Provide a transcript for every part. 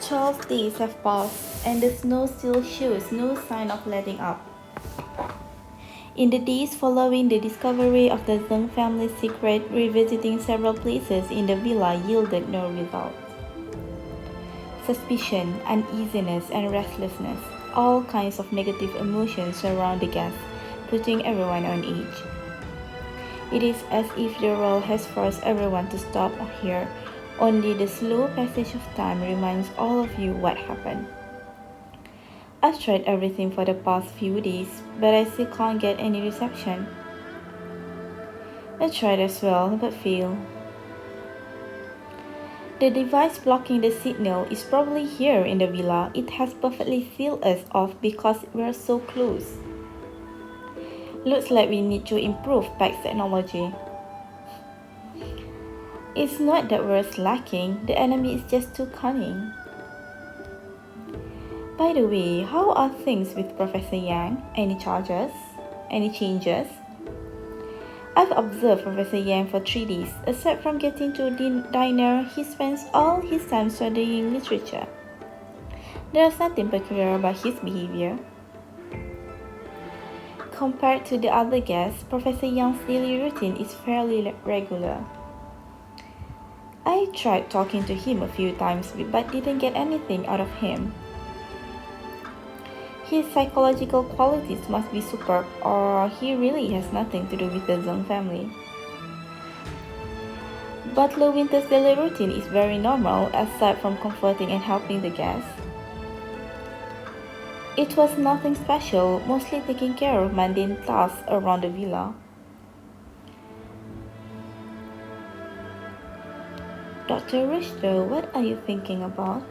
12 days have passed, and the snow still shows no sign of letting up. In the days following the discovery of the Zheng family's secret, revisiting several places in the villa yielded no result. Suspicion, uneasiness, and restlessness, all kinds of negative emotions surround the guests, putting everyone on edge. It is as if the world has forced everyone to stop here. Only the slow passage of time reminds all of you what happened. I've tried everything for the past few days, but I still can't get any reception. I tried as well, but failed. The device blocking the signal is probably here in the villa. It has perfectly sealed us off because we're so close. Looks like we need to improve PAX technology. It's not that we're slacking, the enemy is just too cunning. By the way, how are things with Professor Yang? Any charges? Any changes? I've observed Professor Yang for 3 days. Aside from getting to dinner, he spends all his time studying literature. There's nothing peculiar about his behavior. Compared to the other guests, Professor Yang's daily routine is fairly regular. I tried talking to him a few times but didn't get anything out of him. His psychological qualities must be superb, or he really has nothing to do with the Zheng family. Butler Winter's daily routine is very normal, aside from comforting and helping the guests. It was nothing special, mostly taking care of mundane tasks around the villa. Dr. Richter, what are you thinking about?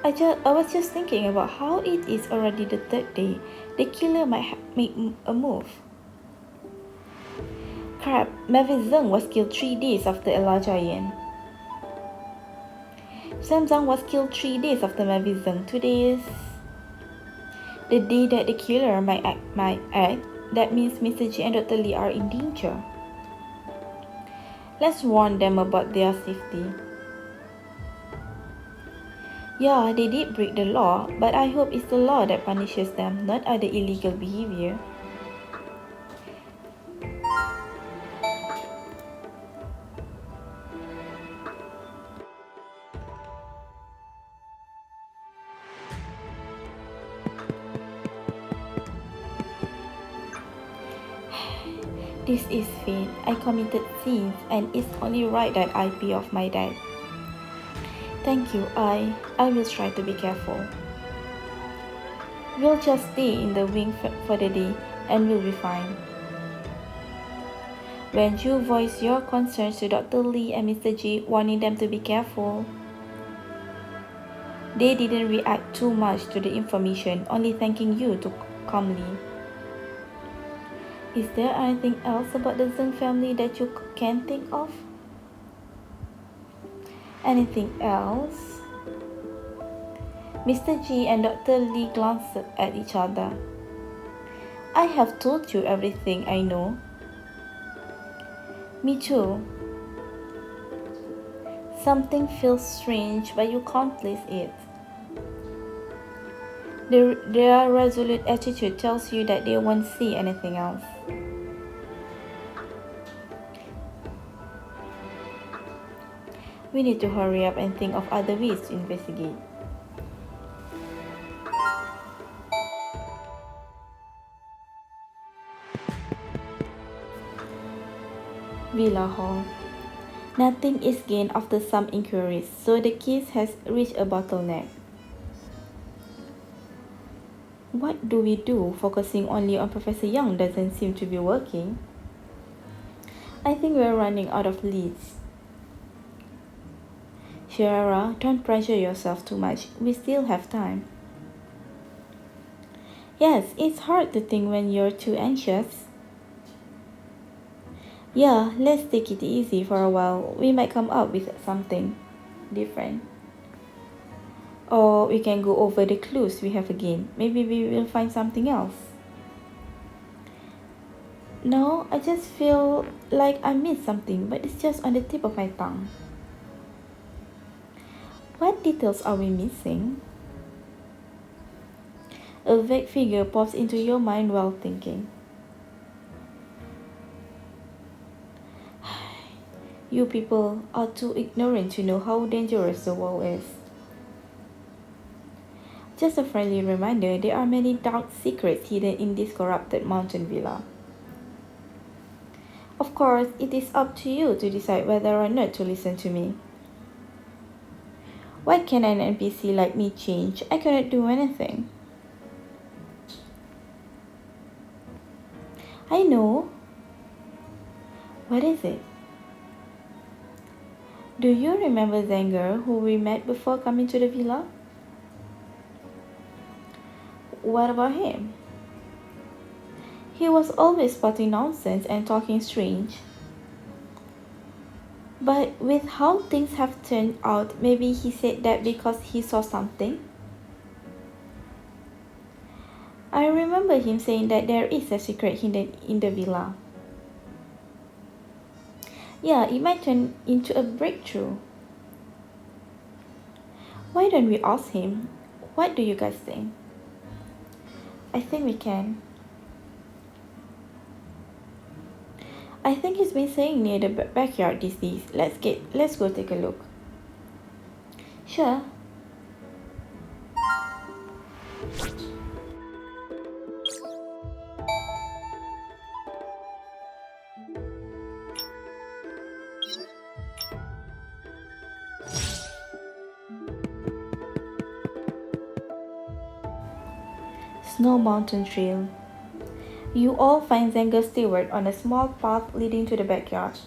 I was just thinking about how it is already the 3rd day. The killer might make a move. Crap, Mavis Zheng was killed 3 days after Elijah Yin. Sam Zhang was killed 3 days after Mavis Zheng. Today is the day that the killer might act. That means Mr. G and Dr. Lee are in danger. Let's warn them about their safety. Yeah, they did break the law, but I hope it's the law that punishes them, not other illegal behavior. This is fate. I committed sins, and it's only right that I pay off my debt. Thank you. I will try to be careful. We'll just stay in the wing for the day, and we'll be fine. When you voice your concerns to Dr. Lee and Mr. J, warning them to be careful, they didn't react too much to the information, only thanking you calmly. Is there anything else about the Zheng family that you can think of? Anything else? Mr. G and Dr. Lee glanced at each other. I have told you everything I know. Me too. Something feels strange, but you can't place it. Their resolute attitude tells you that they won't see anything else. We need to hurry up and think of other ways to investigate. Villa Hall. Nothing is gained after some inquiries, so the case has reached a bottleneck. What do we do? Focusing only on Professor Young doesn't seem to be working. I think we're running out of leads. Shiera, don't pressure yourself too much. We still have time. Yes, it's hard to think when you're too anxious. Yeah, let's take it easy for a while. We might come up with something different. Or we can go over the clues we have again. Maybe we will find something else. No, I just feel like I missed something, but it's just on the tip of my tongue. What details are we missing? A vague figure pops into your mind while thinking. You people are too ignorant to know how dangerous the world is. Just a friendly reminder, there are many dark secrets hidden in this corrupted mountain villa. Of course, it is up to you to decide whether or not to listen to me. Why can an NPC like me change? I cannot do anything. I know. What is it? Do you remember Zanger, who we met before coming to the villa? What about him? He was always spouting nonsense and talking strange. But with how things have turned out, maybe he said that because he saw something? I remember him saying that there is a secret hidden in the villa. Yeah, it might turn into a breakthrough. Why don't we ask him? What do you guys think? I think we can. I think he's been staying near the backyard these days. Let's go take a look. Sure. Snow Mountain Trail. You all find Zenger Stewart on a small path leading to the backyard.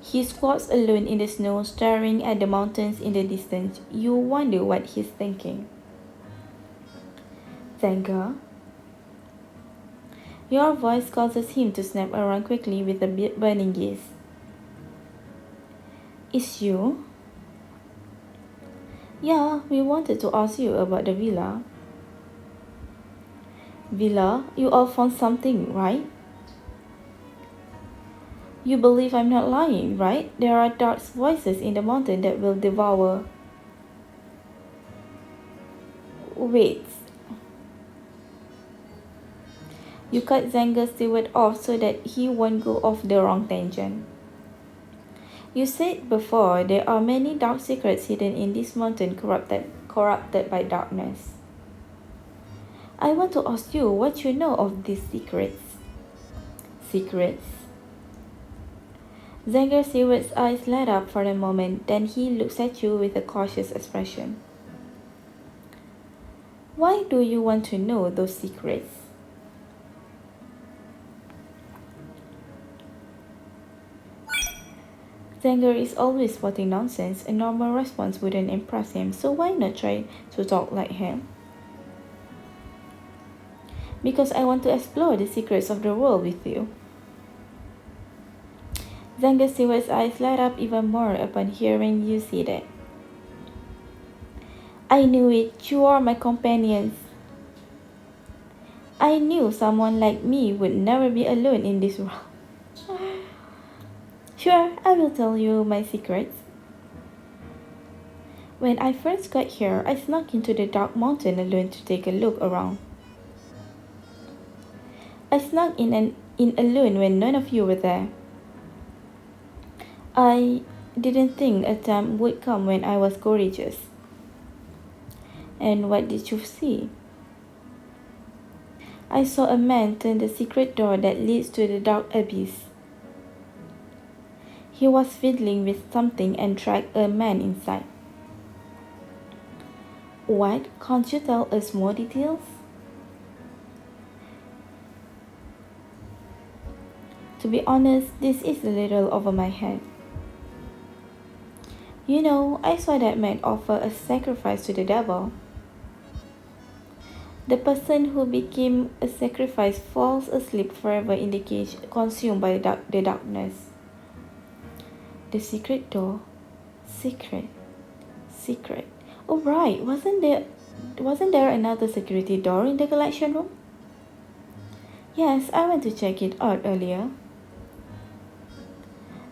He squats alone in the snow, staring at the mountains in the distance. You wonder what he's thinking. Zenger? Your voice causes him to snap around quickly with a burning gaze. It's you? Yeah, we wanted to ask you about the villa. Villa, you all found something, right? You believe I'm not lying, right? There are dark voices in the mountain that will devour. Wait. You cut Zenger Stewart off so that he won't go off the wrong tangent. You said before there are many dark secrets hidden in this mountain corrupted by darkness. I want to ask you what you know of these secrets. Secrets? Zenger Stewart's eyes light up for a moment, then he looks at you with a cautious expression. Why do you want to know those secrets? Zenger is always spouting nonsense. A normal response wouldn't impress him, so why not try to talk like him? Because I want to explore the secrets of the world with you. Zenger Stewart's eyes light up even more upon hearing you say that. I knew it, you are my companions. I knew someone like me would never be alone in this world. Sure, I will tell you my secrets. When I first got here, I snuck into the dark mountain alone to take a look around. I snuck in alone when none of you were there. I didn't think a time would come when I was courageous. And what did you see? I saw a man turn the secret door that leads to the dark abyss. He was fiddling with something and dragged a man inside. What? Can't you tell us more details? To be honest, this is a little over my head. You know, I saw that man offer a sacrifice to the devil. The person who became a sacrifice falls asleep forever in the cage, consumed by the darkness. The secret door. Secret. Secret. Oh right, wasn't there another security door in the collection room? Yes, I went to check it out earlier.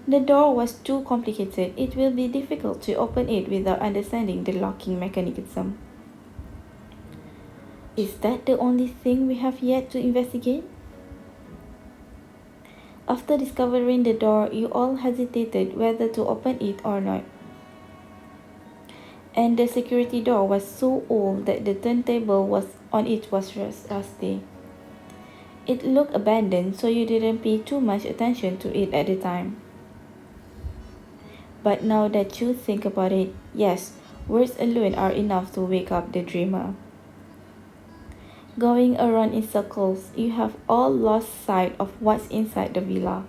The door was too complicated. It will be difficult to open it without understanding the locking mechanism. Is that the only thing we have yet to investigate? After discovering the door, you all hesitated whether to open it or not. And the security door was so old that the turntable on it was rusty. It looked abandoned, so you didn't pay too much attention to it at the time. But now that you think about it, yes, words alone are enough to wake up the dreamer. Going around in circles, you have all lost sight of what's inside the villa.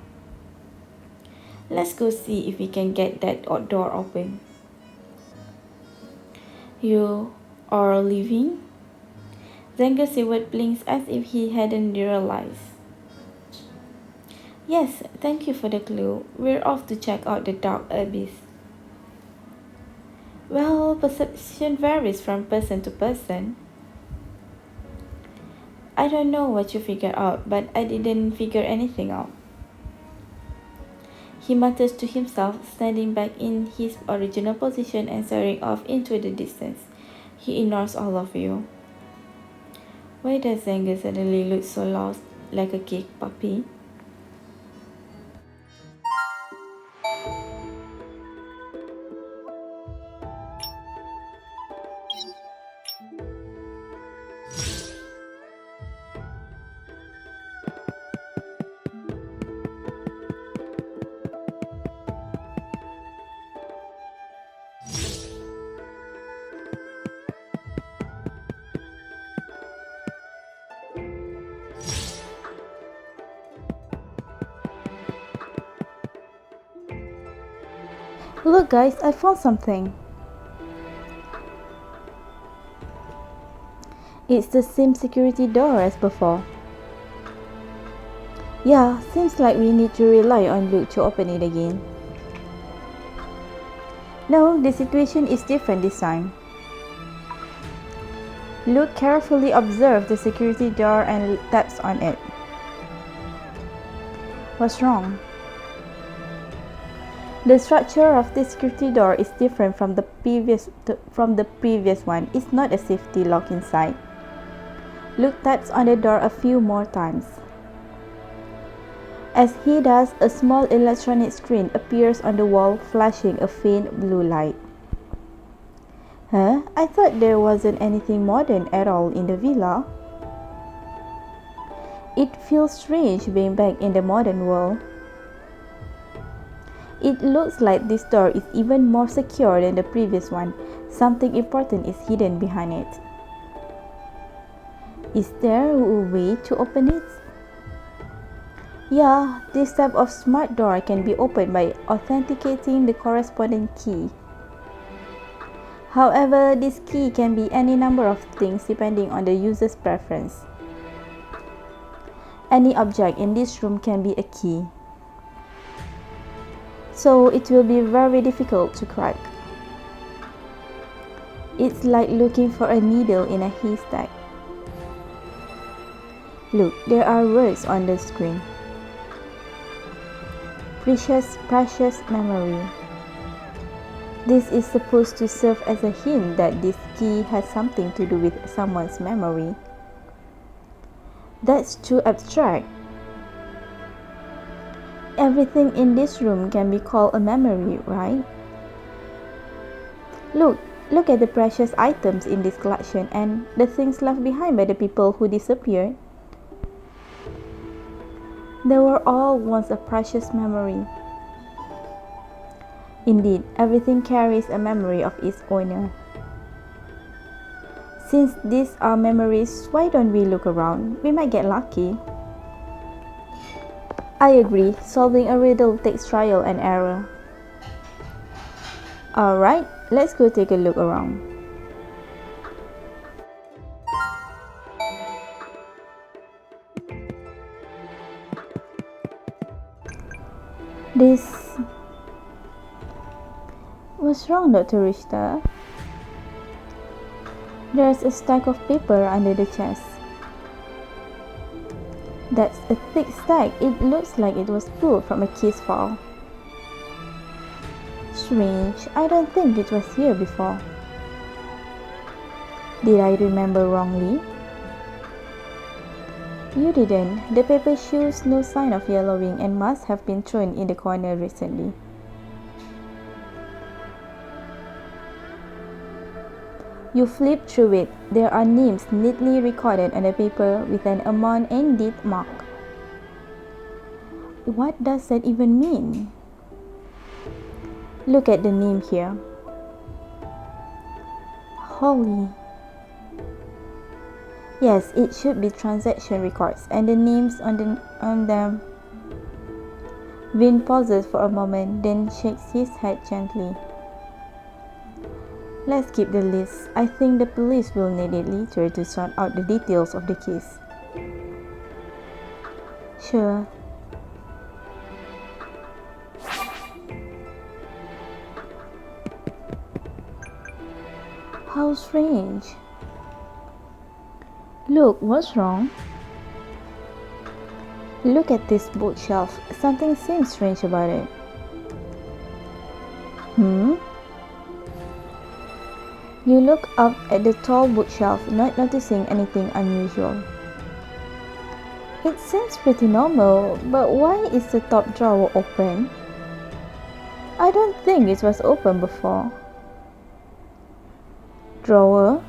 Let's go see if we can get that door open. You are leaving? Zangersiwat blinks as if he hadn't realized. Yes, thank you for the clue. We're off to check out the dark abyss. Well, perception varies from person to person. I don't know what you figured out, but I didn't figure anything out. He mutters to himself, standing back in his original position and staring off into the distance. He ignores all of you. Why does Zanger suddenly look so lost, like a cake puppy? Look guys, I found something. It's the same security door as before. Yeah, seems like we need to rely on Luke to open it again. No, the situation is different this time. Luke carefully observed the security door and taps on it. What's wrong? The structure of the security door is different from the previous one. It's not a safety lock inside. Luke taps on the door a few more times. As he does, a small electronic screen appears on the wall, flashing a faint blue light. Huh? I thought there wasn't anything modern at all in the villa. It feels strange being back in the modern world. It looks like this door is even more secure than the previous one. Something important is hidden behind it. Is there a way to open it? Yeah, this type of smart door can be opened by authenticating the corresponding key. However, this key can be any number of things depending on the user's preference. Any object in this room can be a key. So it will be very difficult to crack. It's like looking for a needle in a haystack. Look, there are words on the screen. Precious memory. This is supposed to serve as a hint that this key has something to do with someone's memory. That's too abstract. Everything in this room can be called a memory, right? Look at the precious items in this collection and the things left behind by the people who disappeared. They were all once a precious memory. Indeed, everything carries a memory of its owner. Since these are memories, why don't we look around? We might get lucky. I agree, solving a riddle takes trial and error. Alright, let's go take a look around. What's wrong, Dr. Richter? There's a stack of paper under the chest. That's a thick stack. It looks like it was pulled from a case file. Strange, I don't think it was here before. Did I remember wrongly? You didn't. The paper shows no sign of yellowing and must have been thrown in the corner recently. You flip through it. There are names neatly recorded on the paper with an amount and date mark. What does that even mean? Look at the name here. Holy. Yes, it should be transaction records and the names on them. Vin pauses for a moment, then shakes his head gently. Let's keep the list. I think the police will need it later to sort out the details of the case. Sure. How strange. Look, what's wrong? Look at this bookshelf. Something seems strange about it. You look up at the tall bookshelf, not noticing anything unusual. It seems pretty normal, but why is the top drawer open? I don't think it was open before. Drawer?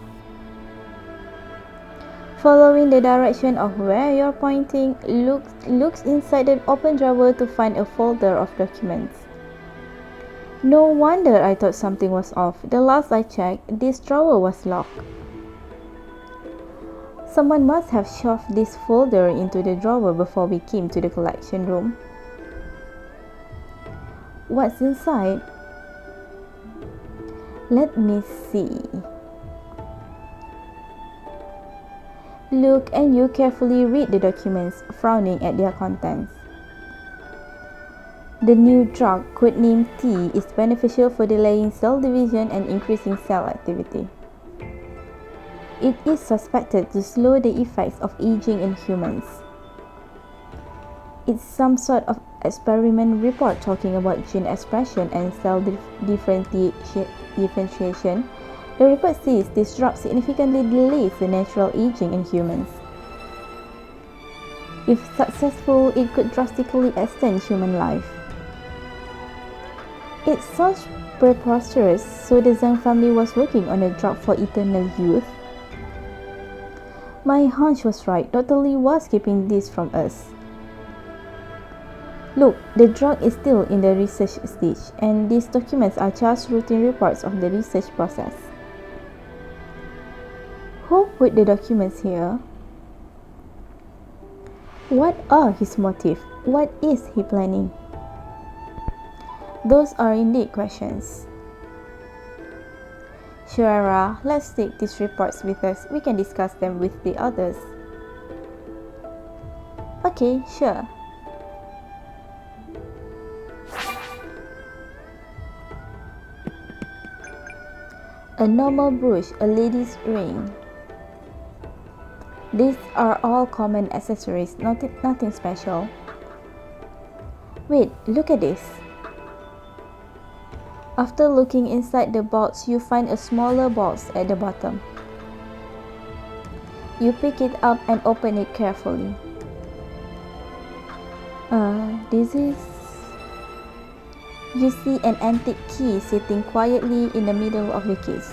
Following the direction of where you're pointing, looks inside the open drawer to find a folder of documents. No wonder I thought something was off. The last I checked, this drawer was locked. Someone must have shoved this folder into the drawer before we came to the collection room. What's inside? Let me see. Look and you carefully read the documents, frowning at their contents. The new drug, codenamed T, is beneficial for delaying cell division and increasing cell activity. It is suspected to slow the effects of aging in humans. It's some sort of experiment report talking about gene expression and cell differentiation. The report says this drug significantly delays the natural aging in humans. If successful, it could drastically extend human life. It sounds preposterous, so the Zhang family was working on a drug for eternal youth. My hunch was right. Dr. Lee was keeping this from us. Look, the drug is still in the research stage, and these documents are just routine reports of the research process. Who put the documents here? What are his motives? What is he planning? Those are indeed questions. Shuara, let's take these reports with us. We can discuss them with the others. Okay, sure. A normal brooch, a lady's ring. These are all common accessories, nothing special. Wait, look at this. After looking inside the box, you find a smaller box at the bottom. You pick it up and open it carefully. You see an antique key sitting quietly in the middle of the case.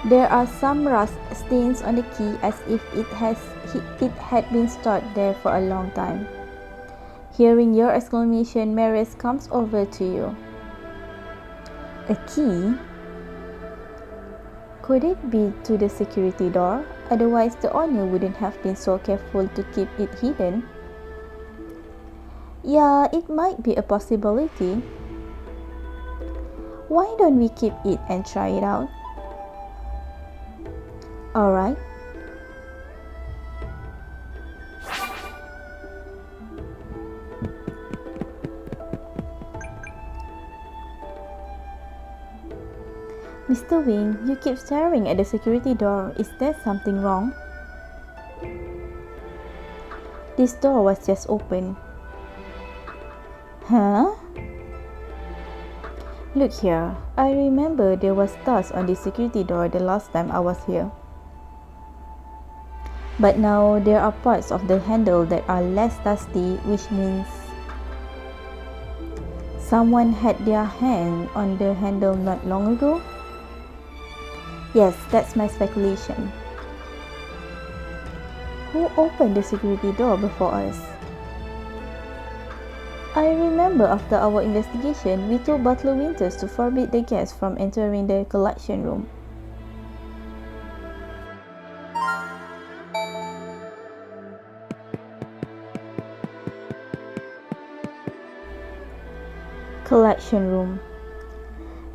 There are some rust stains on the key as if it had been stored there for a long time. Hearing your exclamation, Maris comes over to you. A key? Could it be to the security door? Otherwise, the owner wouldn't have been so careful to keep it hidden. Yeah, it might be a possibility. Why don't we keep it and try it out? Alright. Mr. Wing, you keep staring at the security door. Is there something wrong? This door was just open. Huh? Look here, I remember there was dust on the security door the last time I was here. But now there are parts of the handle that are less dusty, which means someone had their hand on the handle not long ago? Yes, that's my speculation. Who opened the security door before us? I remember after our investigation, we told Butler Winters to forbid the guests from entering the collection room. Collection room.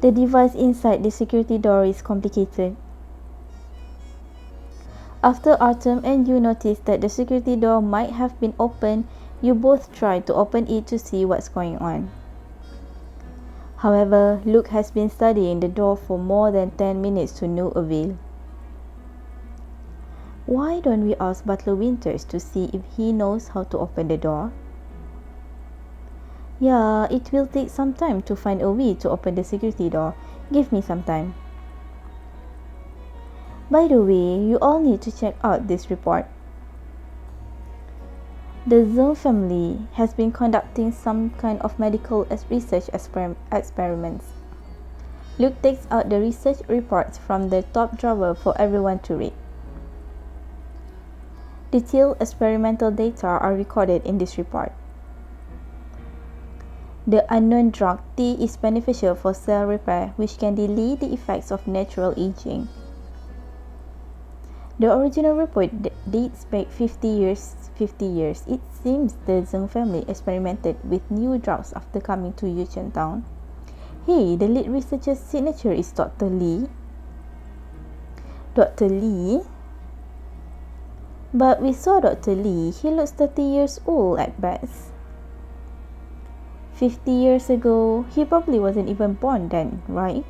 The device inside the security door is complicated. After Artem and you noticed that the security door might have been opened, you both tried to open it to see what's going on. However, Luke has been studying the door for more than 10 minutes to no avail. Why don't we ask Butler Winters to see if he knows how to open the door? Yeah, it will take some time to find a way to open the security door. Give me some time. By the way, you all need to check out this report. The Zeng family has been conducting some kind of medical research experiments. Luke takes out the research reports from the top drawer for everyone to read. Detailed experimental data are recorded in this report. The unknown drug T is beneficial for cell repair, which can delay the effects of natural aging. The original report dates back 50 years. It seems the Zeng family experimented with new drugs after coming to Yuchen Town. Hey, the lead researcher's signature is Dr. Lee. Dr. Lee? But we saw Dr. Lee. He looks 30 years old at best. 50 years ago, he probably wasn't even born then, right?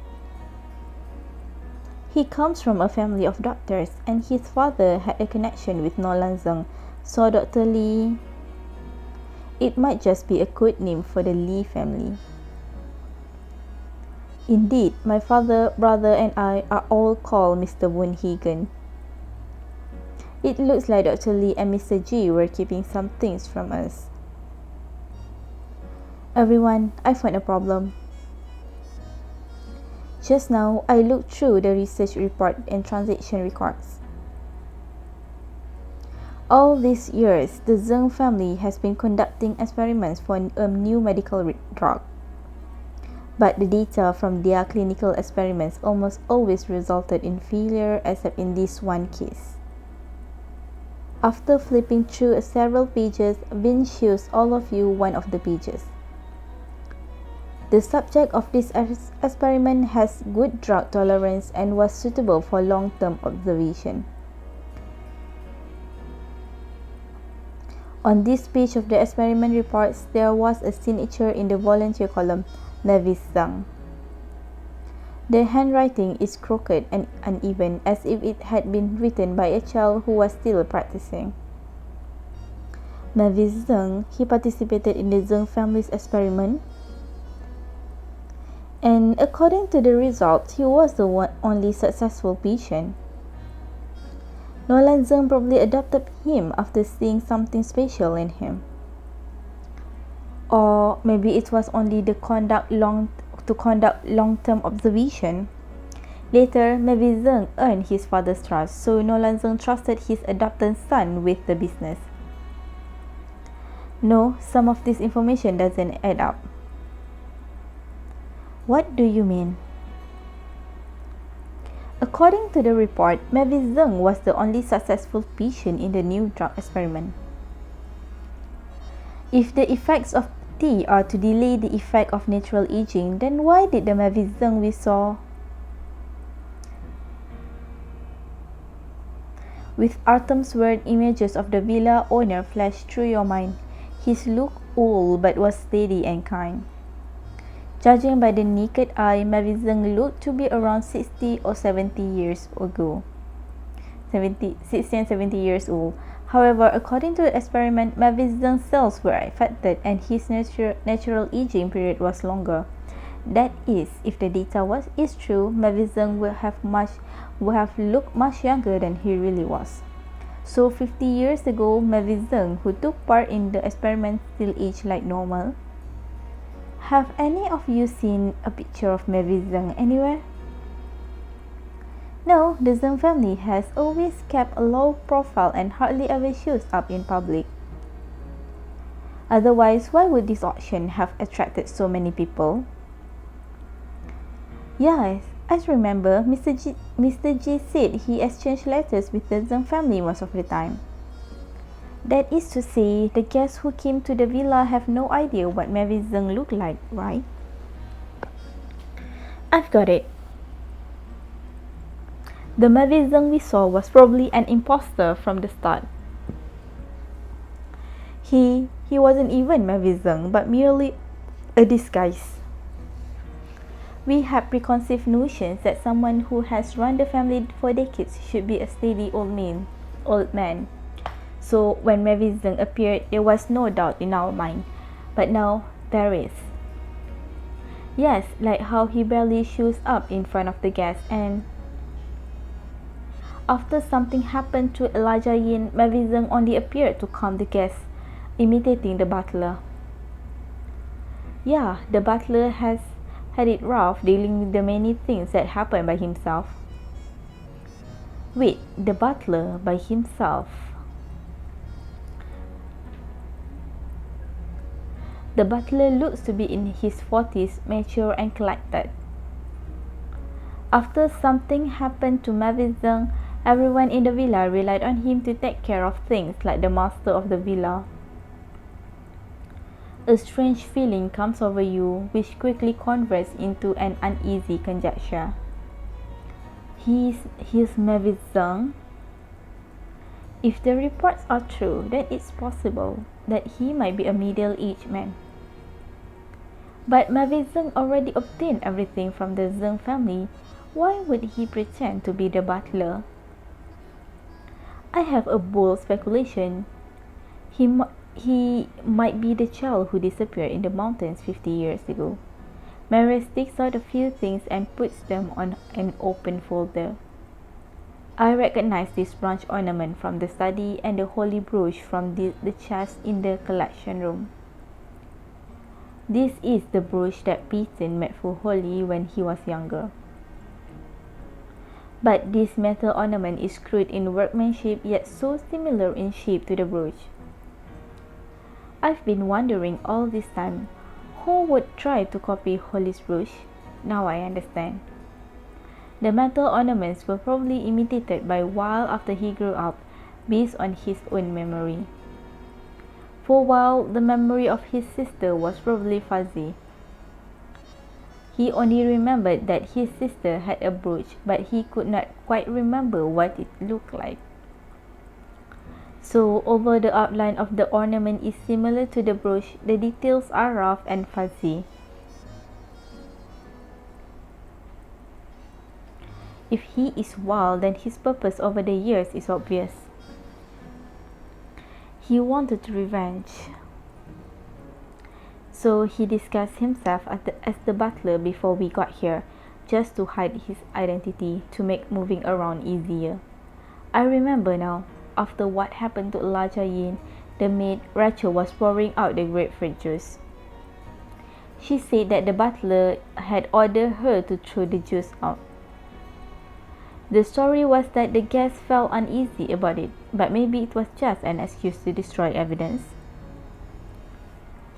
He comes from a family of doctors, and his father had a connection with Nolan Zeng, so Dr. Lee... It might just be a code name for the Lee family. Indeed, my father, brother, and I are all called Mr. Woonhagen. It looks like Dr. Lee and Mr. G were keeping some things from us. Everyone, I found a problem. Just now, I looked through the research report and transaction records. All these years, the Zeng family has been conducting experiments for a new medical drug. But the data from their clinical experiments almost always resulted in failure except in this one case. After flipping through several pages, Vin shows all of you one of the pages. The subject of this experiment has good drug tolerance and was suitable for long-term observation. On this page of the experiment reports, there was a signature in the volunteer column, Mavis Zeng. The handwriting is crooked and uneven, as if it had been written by a child who was still practicing. Mavis Zeng, he participated in the Zeng family's experiment, and according to the results, he was the only successful patient. Nolan Zeng probably adopted him after seeing something special in him. Or maybe it was only to conduct long-term observation. Later, Mavis Zeng earned his father's trust, so Nolan Zeng trusted his adopted son with the business. No, some of this information doesn't add up. What do you mean? According to the report, Mavis Zeng was the only successful patient in the new drug experiment. If the effects of tea are to delay the effect of natural aging, then why did the Mavis Zeng we saw with Artem's word, images of the villa owner flashed through your mind? His look old but was steady and kind. Judging by the naked eye, Mavis Zeng looked to be around 60 or 70 years ago. 60 and 70 years old. However, according to the experiment, Mavis Zeng's cells were affected and his natural aging period was longer. That is, if the data is true, Mavizeng would have looked much younger than he really was. So 50 years ago, Mavizeng, who took part in the experiment, still aged like normal. Have any of you seen a picture of Mavizeng anywhere? No, the Zeng family has always kept a low profile and hardly ever shows up in public. Otherwise, why would this auction have attracted so many people? Yes, I remember Mr. G said he exchanged letters with the Zeng family most of the time. That is to say, the guests who came to the villa have no idea what Mavizeng looked like, right? I've got it. The Mavizeng we saw was probably an imposter from the start. He wasn't even Mavizeng, but merely a disguise. We have preconceived notions that someone who has run the family for decades should be a steady old man. So when Mavizeng appeared, there was no doubt in our mind, but now there is. Yes, like how he barely shows up in front of the guests, and after something happened to Elijah Yin, Mavizeng only appeared to calm the guests, imitating the butler. Yeah, the butler has had it rough dealing with the many things that happened by himself. Wait, the butler by himself? The butler looks to be in his 40s, mature and collected. After something happened to Mavizeng, everyone in the villa relied on him to take care of things like the master of the villa. A strange feeling comes over you, which quickly converts into an uneasy conjecture. He's Mavizeng? If the reports are true, then it's possible that he might be a middle-aged man. But Mavizeng already obtained everything from the Zeng family. Why would he pretend to be the butler? I have a bold speculation. He might be the child who disappeared in the mountains 50 years ago. Mary takes out a few things and puts them on an open folder. I recognize this bronze ornament from the study and the holy brooch from the chest in the collection room. This is the brooch that Peyton made for Holly when he was younger. But this metal ornament is crude in workmanship yet so similar in shape to the brooch. I've been wondering all this time, who would try to copy Holly's brooch? Now I understand. The metal ornaments were probably imitated by Weil after he grew up, based on his own memory. For Weil, the memory of his sister was probably fuzzy. He only remembered that his sister had a brooch, but he could not quite remember what it looked like. So, although the outline of the ornament is similar to the brooch, the details are rough and fuzzy. If he is wild, then his purpose over the years is obvious. He wanted revenge. So he disguised himself as the butler before we got here, just to hide his identity, to make moving around easier. I remember now, after what happened to Elijah Yin, the maid Rachel was pouring out the grapefruit juice. She said that the butler had ordered her to throw the juice out. The story was that the guests felt uneasy about it, but maybe it was just an excuse to destroy evidence.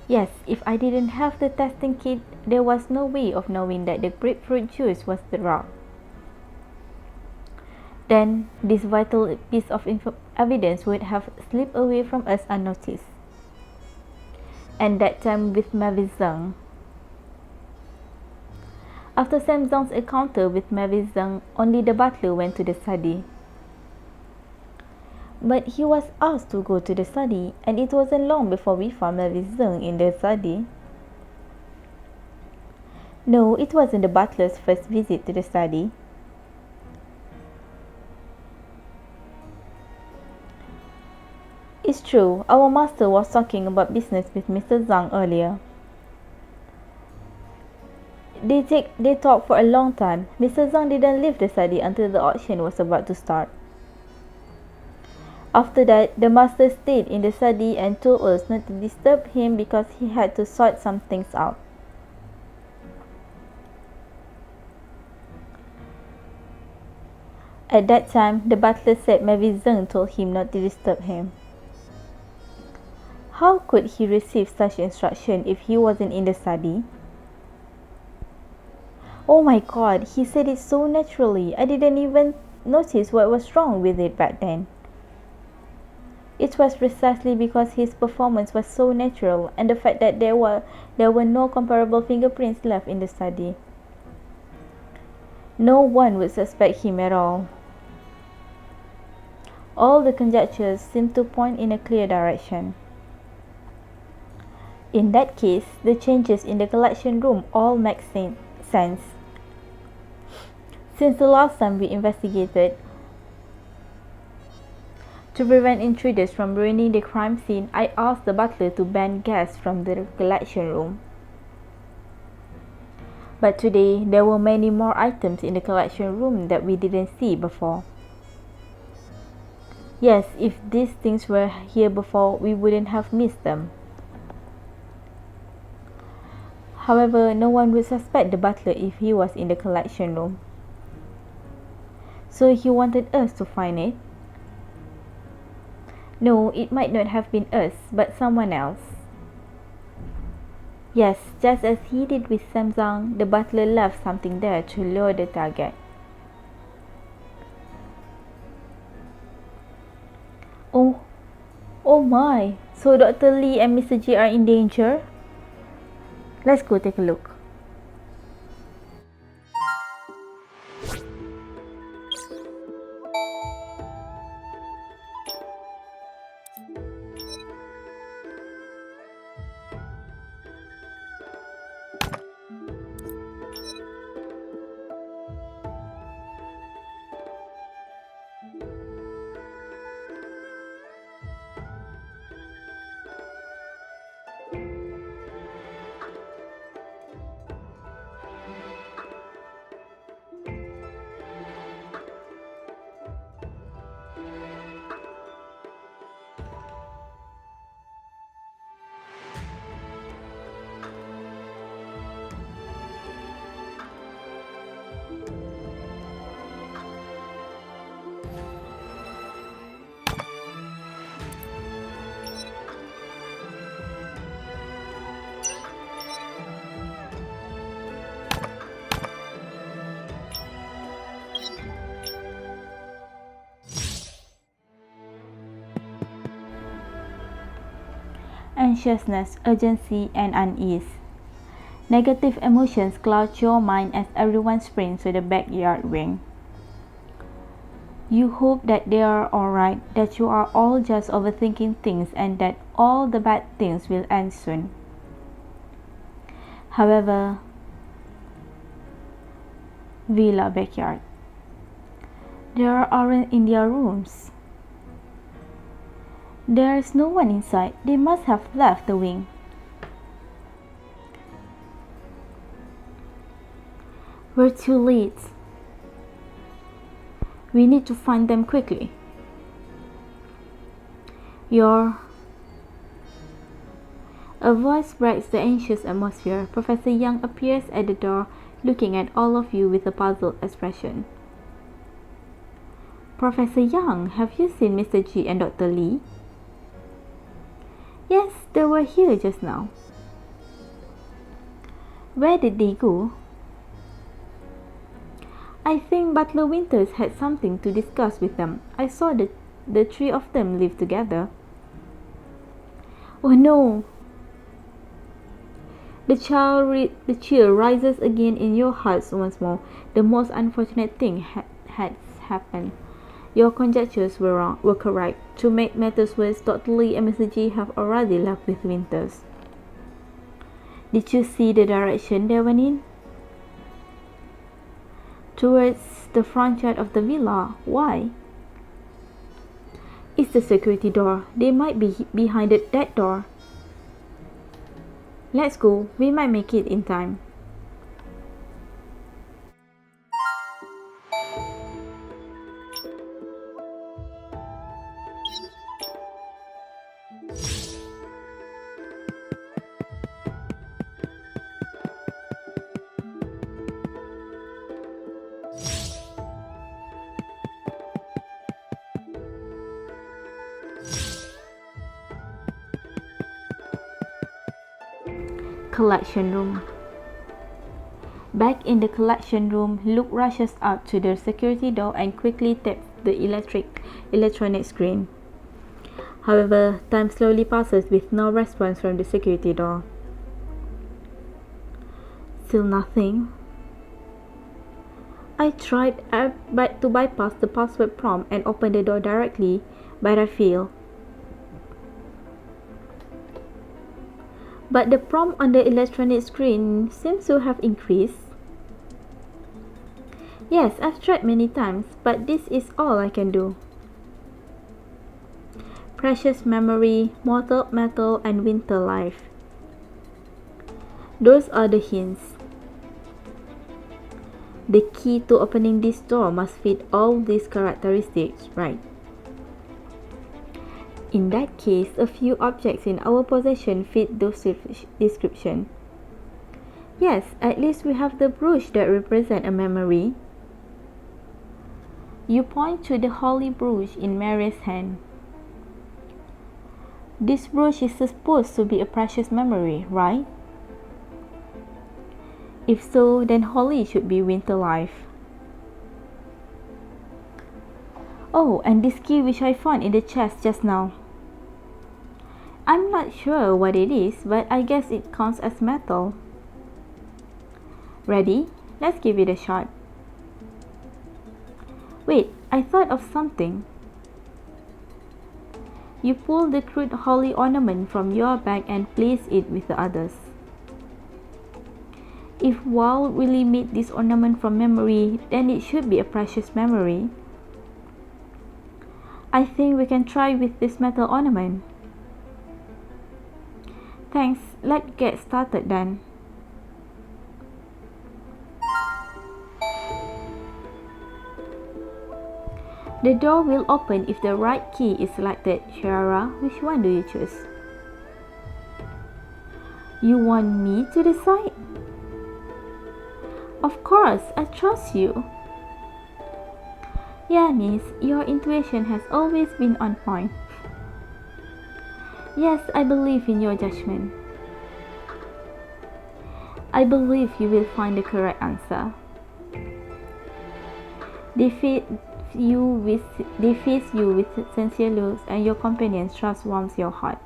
Yes, if I didn't have the testing kit, there was no way of knowing that the grapefruit juice was the rock. Then, this vital piece of evidence would have slipped away from us unnoticed. And that time with Mavizeng. After Sam Zong's encounter with Mavizeng, only the butler went to the study. But he was asked to go to the study, and it wasn't long before we found Mavizeng in the study. No, it wasn't the butler's first visit to the study. It's true, our master was talking about business with Mr. Zhang earlier. They talked for a long time. Mr. Zhang didn't leave the study until the auction was about to start. After that, the master stayed in the study and told us not to disturb him because he had to sort some things out. At that time, the butler said maybe Zheng told him not to disturb him. How could he receive such instruction if he wasn't in the study? Oh my god, he said it so naturally. I didn't even notice what was wrong with it back then. It was precisely because his performance was so natural and the fact that there were no comparable fingerprints left in the study. No one would suspect him at all. All the conjectures seemed to point in a clear direction. In that case, the changes in the collection room all make sense. Since the last time we investigated, to prevent intruders from ruining the crime scene, I asked the butler to ban gas from the collection room. But today, there were many more items in the collection room that we didn't see before. Yes, if these things were here before, we wouldn't have missed them. However, no one would suspect the butler if he was in the collection room. So he wanted us to find it? No, it might not have been us, but someone else. Yes, just as he did with Samsung, the butler left something there to lure the target. Oh my! So Dr. Lee and Mr. G are in danger? Let's go take a look. Anxiousness, urgency, and unease. Negative emotions cloud your mind as everyone sprints to the backyard wing. You hope that they are alright, that you are all just overthinking things, and that all the bad things will end soon. However, villa backyard. They aren't in their rooms. There is no one inside. They must have left the wing. We're too late. We need to find them quickly. A voice breaks the anxious atmosphere. Professor Young appears at the door, looking at all of you with a puzzled expression. Professor Young, have you seen Mr. G and Dr. Lee? Yes, they were here just now. Where did they go? I think Butler Winters had something to discuss with them. I saw the three of them live together. Oh no! The chill rises again in your hearts once more. The most unfortunate thing has happened. Your conjectures were correct. To make matters worse, Dr. Lee and Mr. G have already left with Winters. Did you see the direction they went in? Towards the front yard of the villa. Why? It's the security door. They might be behind that door. Let's go. We might make it in time. collection room. Back in the collection room, Luke rushes out to the security door and quickly taps the electronic screen. However, time slowly passes with no response from the security door. Still nothing. I tried to bypass the password prompt and open the door directly, but I failed. But the prompt on the electronic screen seems to have increased. Yes, I've tried many times, but this is all I can do. Precious memory, mortal metal, and winter life. Those are the hints. The key to opening this door must fit all these characteristics, right? In that case, a few objects in our possession fit those description. Yes, at least we have the brooch that represents a memory. You point to the holy brooch in Mary's hand. This brooch is supposed to be a precious memory, right? If so, then holy should be winter life. Oh, and this key which I found in the chest just now. I'm not sure what it is, but I guess it counts as metal. Ready? Let's give it a shot. Wait, I thought of something. You pull the crude holy ornament from your bag and place it with the others. If Wal really made this ornament from memory, then it should be a precious memory. I think we can try with this metal ornament. Thanks, let's get started then. The door will open if the right key is selected. Shara, which one do you choose? You want me to decide? Of course, I trust you. Yeah, Miss, your intuition has always been on point. Yes, I believe in your judgment. I believe you will find the correct answer. They face you with sincere looks, and your companion's trust warms your heart.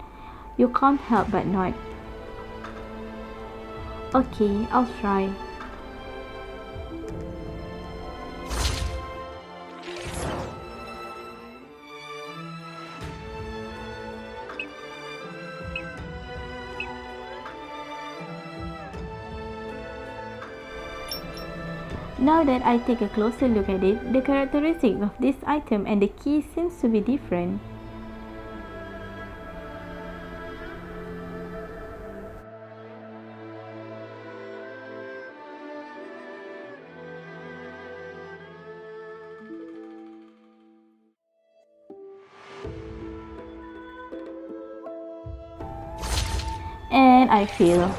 You can't help but nod. Okay, I'll try. Now that I take a closer look at it, the characteristics of this item and the key seems to be different. And I feel.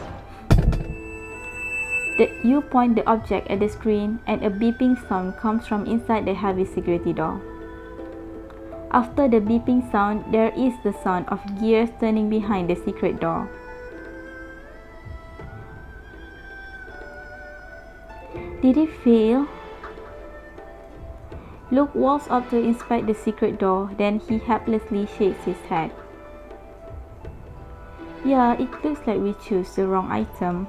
You point the object at the screen and a beeping sound comes from inside the heavy security door. After the beeping sound, there is the sound of gears turning behind the secret door. Did it fail? Luke walks up to inspect the secret door, then he helplessly shakes his head. Yeah, it looks like we chose the wrong item.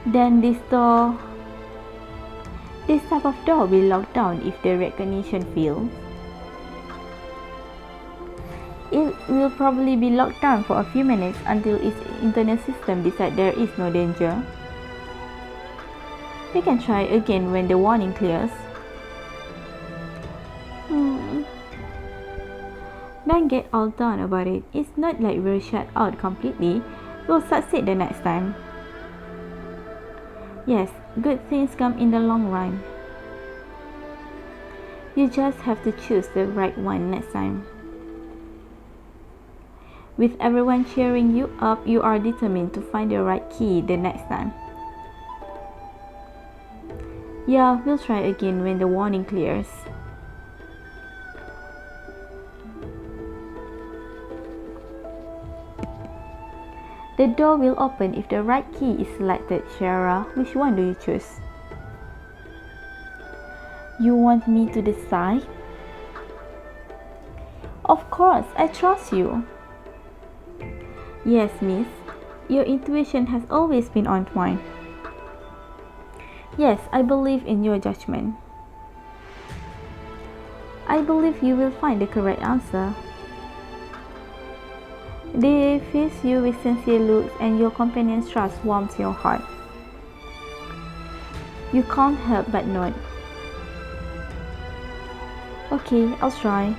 Then this type of door will lock down if the recognition fails. It will probably be locked down for a few minutes until its internal system decides there is no danger. We can try again when the warning clears. Don't get all down about it. It's not like we're shut out completely. We'll succeed the next time. Yes, good things come in the long run. You just have to choose the right one next time. With everyone cheering you up, you are determined to find the right key the next time. Yeah, we'll try again when the warning clears. The door will open if the right key is selected, Shara. Which one do you choose? You want me to decide? Of course, I trust you. Yes, miss. Your intuition has always been on point. Yes, I believe in your judgment. I believe you will find the correct answer. They face you with sincere looks and your companion's trust warms your heart. You can't help but nod. Okay, I'll try.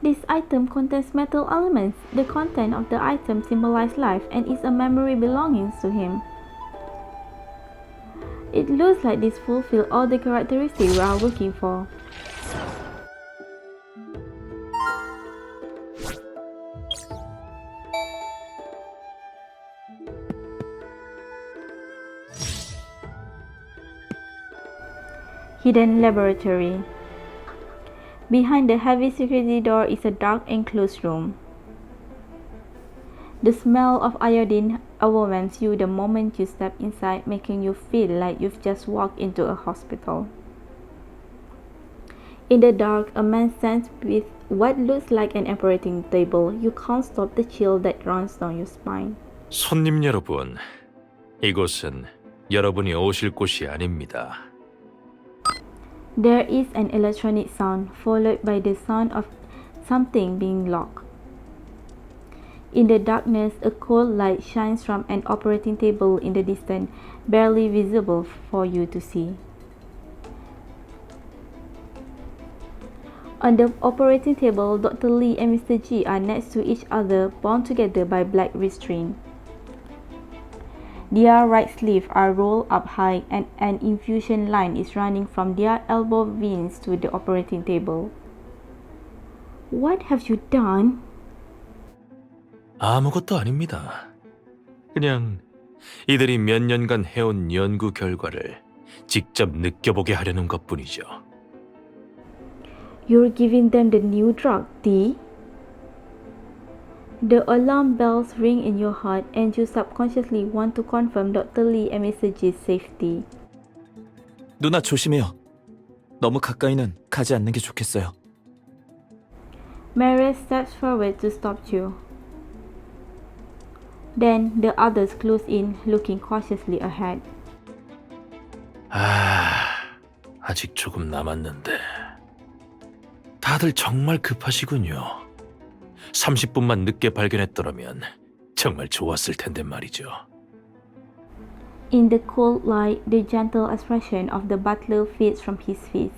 This item contains metal elements. The content of the item symbolizes life and is a memory belonging to him. It looks like this fulfills all the characteristics we are looking for. Hidden laboratory. Behind the heavy security door is a dark enclosed room. The smell of iodine overwhelms you the moment you step inside, making you feel like you've just walked into a hospital. In the dark, a man stands with what looks like an operating table. You can't stop the chill that runs down your spine. 손님 여러분, 이곳은 여러분이 오실 곳이 아닙니다. There is an electronic sound, followed by the sound of something being locked. In the darkness, a cold light shines from an operating table in the distance, barely visible for you to see. On the operating table, Dr. Lee and Mr. G are next to each other, bound together by black restraint. Their right sleeves are rolled up high and an infusion line is running from their elbow veins to the operating table. What have you done? 아무것도 아닙니다. 그냥 이들이 몇 년간 해온 연구 결과를 직접 느껴보게 하려는 것뿐이죠. You're giving them the new drug, D? The alarm bells ring in your heart and you subconsciously want to confirm Dr. Lee and Mr. G's safety. 누나 조심해요. 너무 가까이는 가지 않는 게 좋겠어요. Mary steps forward to stop you. Then the others close in, looking cautiously ahead. 아직 조금 남았는데. 다들 정말 급하시군요. 30분만 늦게 발견했더라면 정말 좋았을 텐데 말이죠. In the cold light, the gentle expression of the butler fades from his face.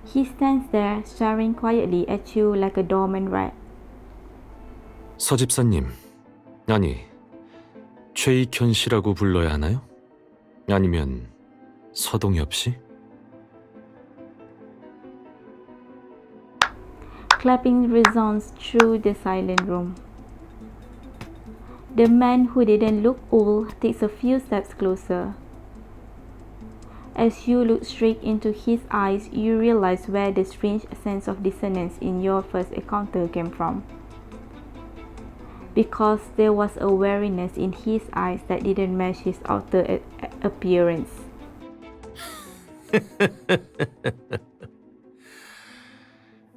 He stands there, staring quietly at you like a dormant rat. 서집사님, 아니, 최익현 씨라고 불러야 하나요? 아니면 서동엽 씨? Clapping resounds through the silent room. The man who didn't look old takes a few steps closer. As you look straight into his eyes, you realize where the strange sense of dissonance in your first encounter came from. Because there was a wariness in his eyes that didn't match his outer appearance.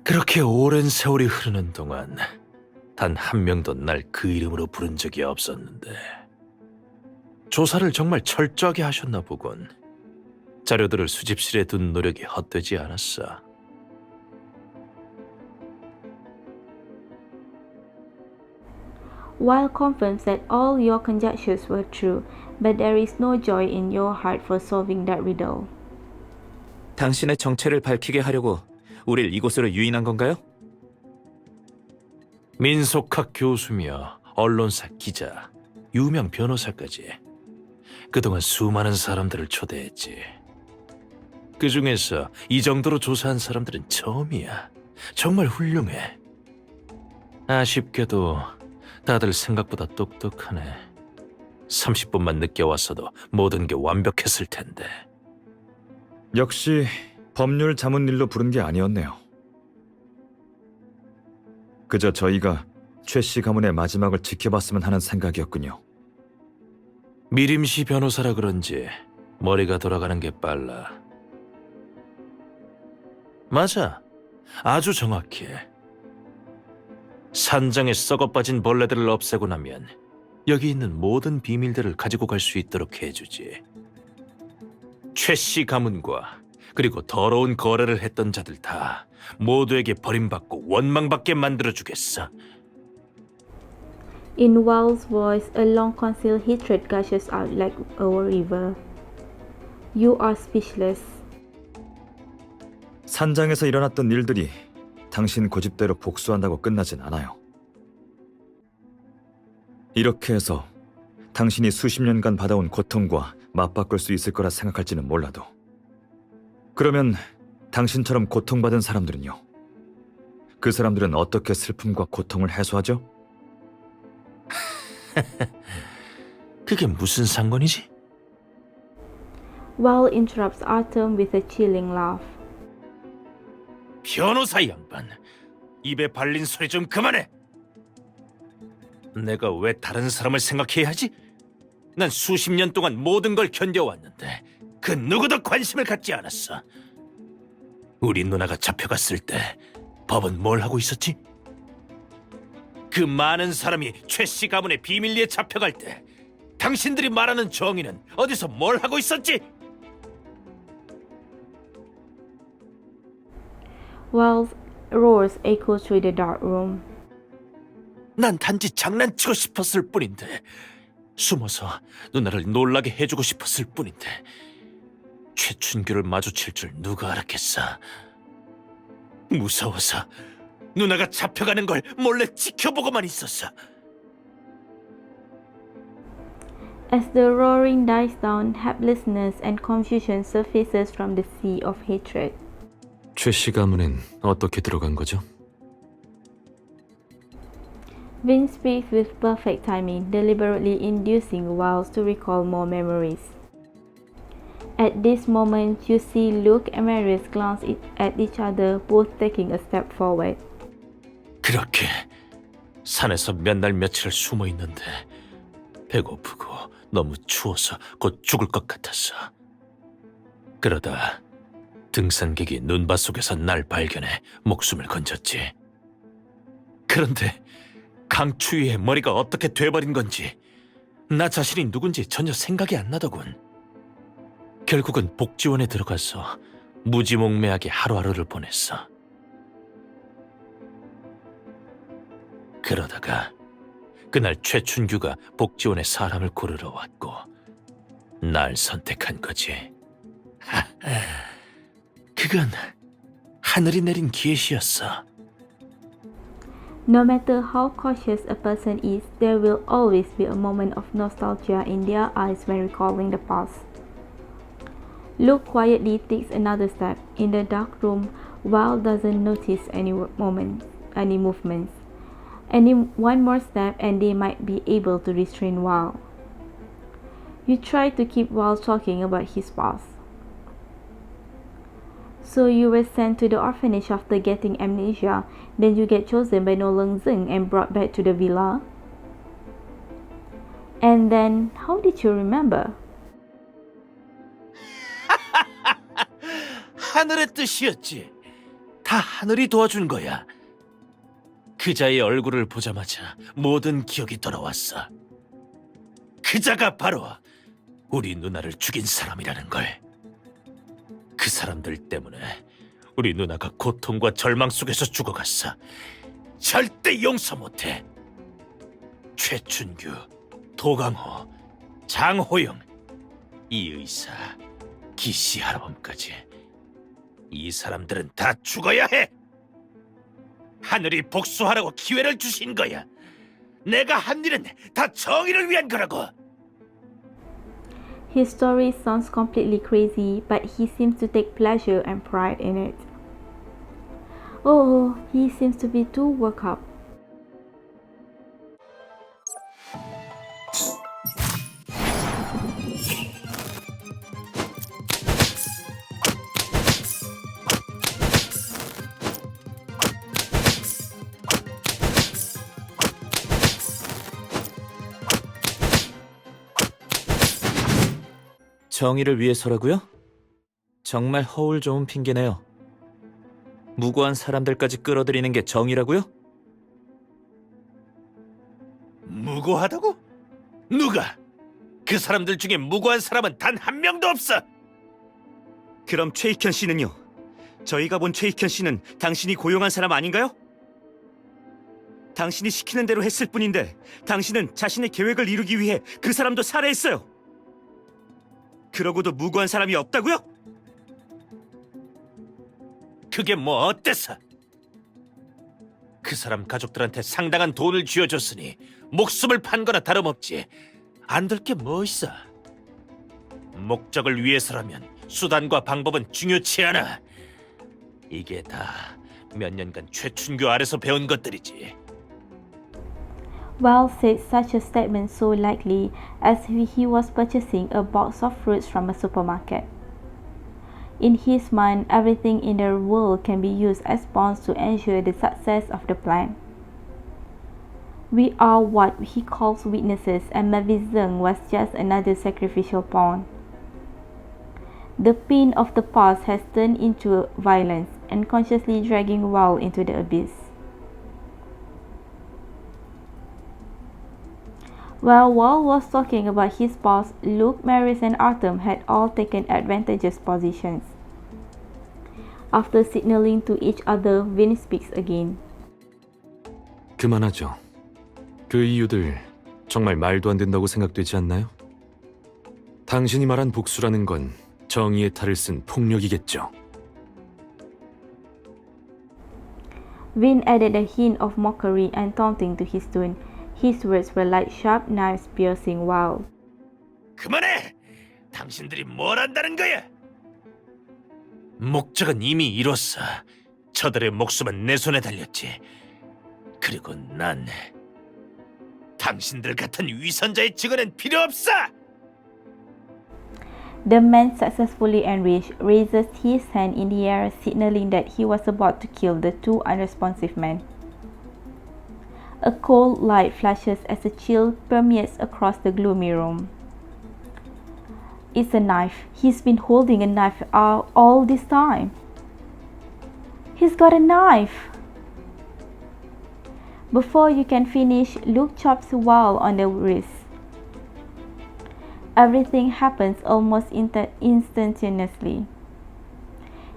그렇게 오랜 세월이 흐르는 동안 단 한 명도 날 그 이름으로 부른 적이 없었는데 조사를 정말 철저하게 하셨나 보군. 자료들을 수집실에 둔 노력이 헛되지 않았어. While confirms that all your conjectures were true, but there is no joy in your heart for solving that riddle. 당신의 정체를 밝히게 하려고 우릴 이곳으로 유인한 건가요? 민속학 교수며 언론사 기자, 유명 변호사까지 그동안 수많은 사람들을 초대했지. 그 중에서 이 정도로 조사한 사람들은 처음이야. 정말 훌륭해. 아쉽게도 다들 생각보다 똑똑하네. 30분만 늦게 왔어도 모든 게 완벽했을 텐데. 역시 법률 자문일로 부른 게 아니었네요. 그저 저희가 최 씨 가문의 마지막을 지켜봤으면 하는 생각이었군요. 미림씨 변호사라 그런지 머리가 돌아가는 게 빨라. 맞아. 아주 정확해. 산장에 썩어빠진 벌레들을 없애고 나면 여기 있는 모든 비밀들을 가지고 갈 수 있도록 해주지. 최씨 가문과 그리고 더러운 거래를 했던 자들 다 모두에게 버림받고 원망받게 만들어주겠어. In Wild's voice, a long-concealed hatred gushes out like a river. You are speechless. 산장에서 일어났던 일들이 당신 고집대로 복수한다고 끝나진 않아요. 이렇게 해서 당신이 수십 년간 받아온 고통과 맞바꿀 수 있을 거라 생각할지는 몰라도, 그러면 당신처럼 고통받은 사람들은요? 그 사람들은 어떻게 슬픔과 고통을 해소하죠? 그게 무슨 상관이지? Wild interrupts Artem with a chilling laugh. 변호사 양반, 입에 발린 소리 좀 그만해. 내가 왜 다른 사람을 생각해야 하지? 난 수십 년 동안 모든 걸 견뎌왔는데 그 누구도 관심을 갖지 않았어. 우리 누나가 잡혀갔을 때 법은 뭘 하고 있었지? 그 많은 사람이 최씨 가문의 비밀리에 잡혀갈 때 당신들이 말하는 정의는 어디서 뭘 하고 있었지? Wild's roars echo through the dark room. 난 단지 장난치고 싶었을 뿐인데, 숨어서 누나를 놀라게 해주고 싶었을 뿐인데, 최춘규를 마주칠 줄 누가 알았겠어. 무서워서 누나가 잡혀가는 걸 몰래 지켜보고만 있었어. As the roaring dies down, helplessness and confusion surfaces from the sea of hatred. 최 씨 가문엔 어떻게 들어간 거죠? Vince speaks with perfect timing, deliberately inducing Wiles to recall more memories. At this moment, you see Luke and Marius glance at each other, both taking a step forward. 그렇게 산에서 몇 날 며칠 숨어 있는데 배고프고 너무 추워서 곧 죽을 것 같았어. 그러다 등산객이 눈밭 속에서 날 발견해 목숨을 건졌지. 그런데 강추위에 머리가 어떻게 돼버린 건지 나 자신이 누군지 전혀 생각이 안 나더군. 결국은 복지원에 들어가서 무지몽매하게 하루하루를 보냈어. 그러다가 그날 최춘규가 복지원에 사람을 고르러 왔고 날 선택한 거지. 그건 하늘이 내린 기회시였어. No matter how cautious a person is, there will always be a moment of nostalgia in their eyes when recalling the past. Luke quietly takes another step. In the dark room, Wild doesn't notice any movements. One more step and they might be able to restrain Wild. You try to keep Wild talking about his past. So you were sent to the orphanage after getting amnesia, then you get chosen by No Lung Zeng and brought back to the villa. And then, how did you remember? 하늘의 뜻이었지. 다 하늘이 도와준 거야. 그자의 얼굴을 보자마자 모든 기억이 돌아왔어. 그자가 바로 우리 누나를 죽인 사람이라는 걸. 그 사람들 때문에 우리 누나가 고통과 절망 속에서 죽어갔어. 절대 용서 못해. 최춘규, 도강호, 장호영, 이 의사, 기씨 할아범까지. 이 사람들은 다 죽어야 해. 하늘이 복수하라고 기회를 주신 거야. 내가 한 일은 다 정의를 위한 거라고. His story sounds completely crazy, but he seems to take pleasure and pride in it. Oh, he seems to be too worked up. 정의를 위해서라고요? 정말 허울 좋은 핑계네요. 무고한 사람들까지 끌어들이는 게 정의라고요? 무고하다고? 누가? 그 사람들 중에 무고한 사람은 단 한 명도 없어. 그럼 최익현 씨는요? 저희가 본 최익현 씨는 당신이 고용한 사람 아닌가요? 당신이 시키는 대로 했을 뿐인데 당신은 자신의 계획을 이루기 위해 그 사람도 살해했어요. 그러고도 무고한 사람이 없다고요? 그게 뭐 어때서? 그 사람 가족들한테 상당한 돈을 쥐어줬으니 목숨을 판 거나 다름없지. 안 될 게 뭐 있어? 목적을 위해서라면 수단과 방법은 중요치 않아. 이게 다 몇 년간 최춘규 아래서 배운 것들이지. Well said such a statement so lightly as if he was purchasing a box of fruits from a supermarket. In his mind, everything in the world can be used as pawns to ensure the success of the plan. We are what he calls witnesses, and Mavis Zeng was just another sacrificial pawn. The pain of the past has turned into violence, unconsciously dragging Wal into the abyss. While Wal was talking about his boss, Luke, Maris, and Artem had all taken advantageous positions. After signaling to each other, Vin speaks again. 그만하죠. 그 이유들 정말 말도 안 된다고 생각되지 않나요? 당신이 말한 복수라는 건 정의의 탈을 쓴 폭력이겠죠. Vin added a hint of mockery and taunting to his tone. His words were like sharp knives piercing Wal. 그만해! 당신들이 뭘 안다는 거야? 목적은 이미 이뤘어. 저들의 목숨은 내 손에 달렸지. 그리고 난 당신들 같은 위선자의 증언은 필요 없어! The man, successfully enraged, raises his hand in the air, signaling that he was about to kill the two unresponsive men. A cold light flashes as a chill permeates across the gloomy room. It's a knife. He's been holding a knife all this time. He's got a knife. Before you can finish, Luke chops Wal on the wrist. Everything happens almost instantaneously.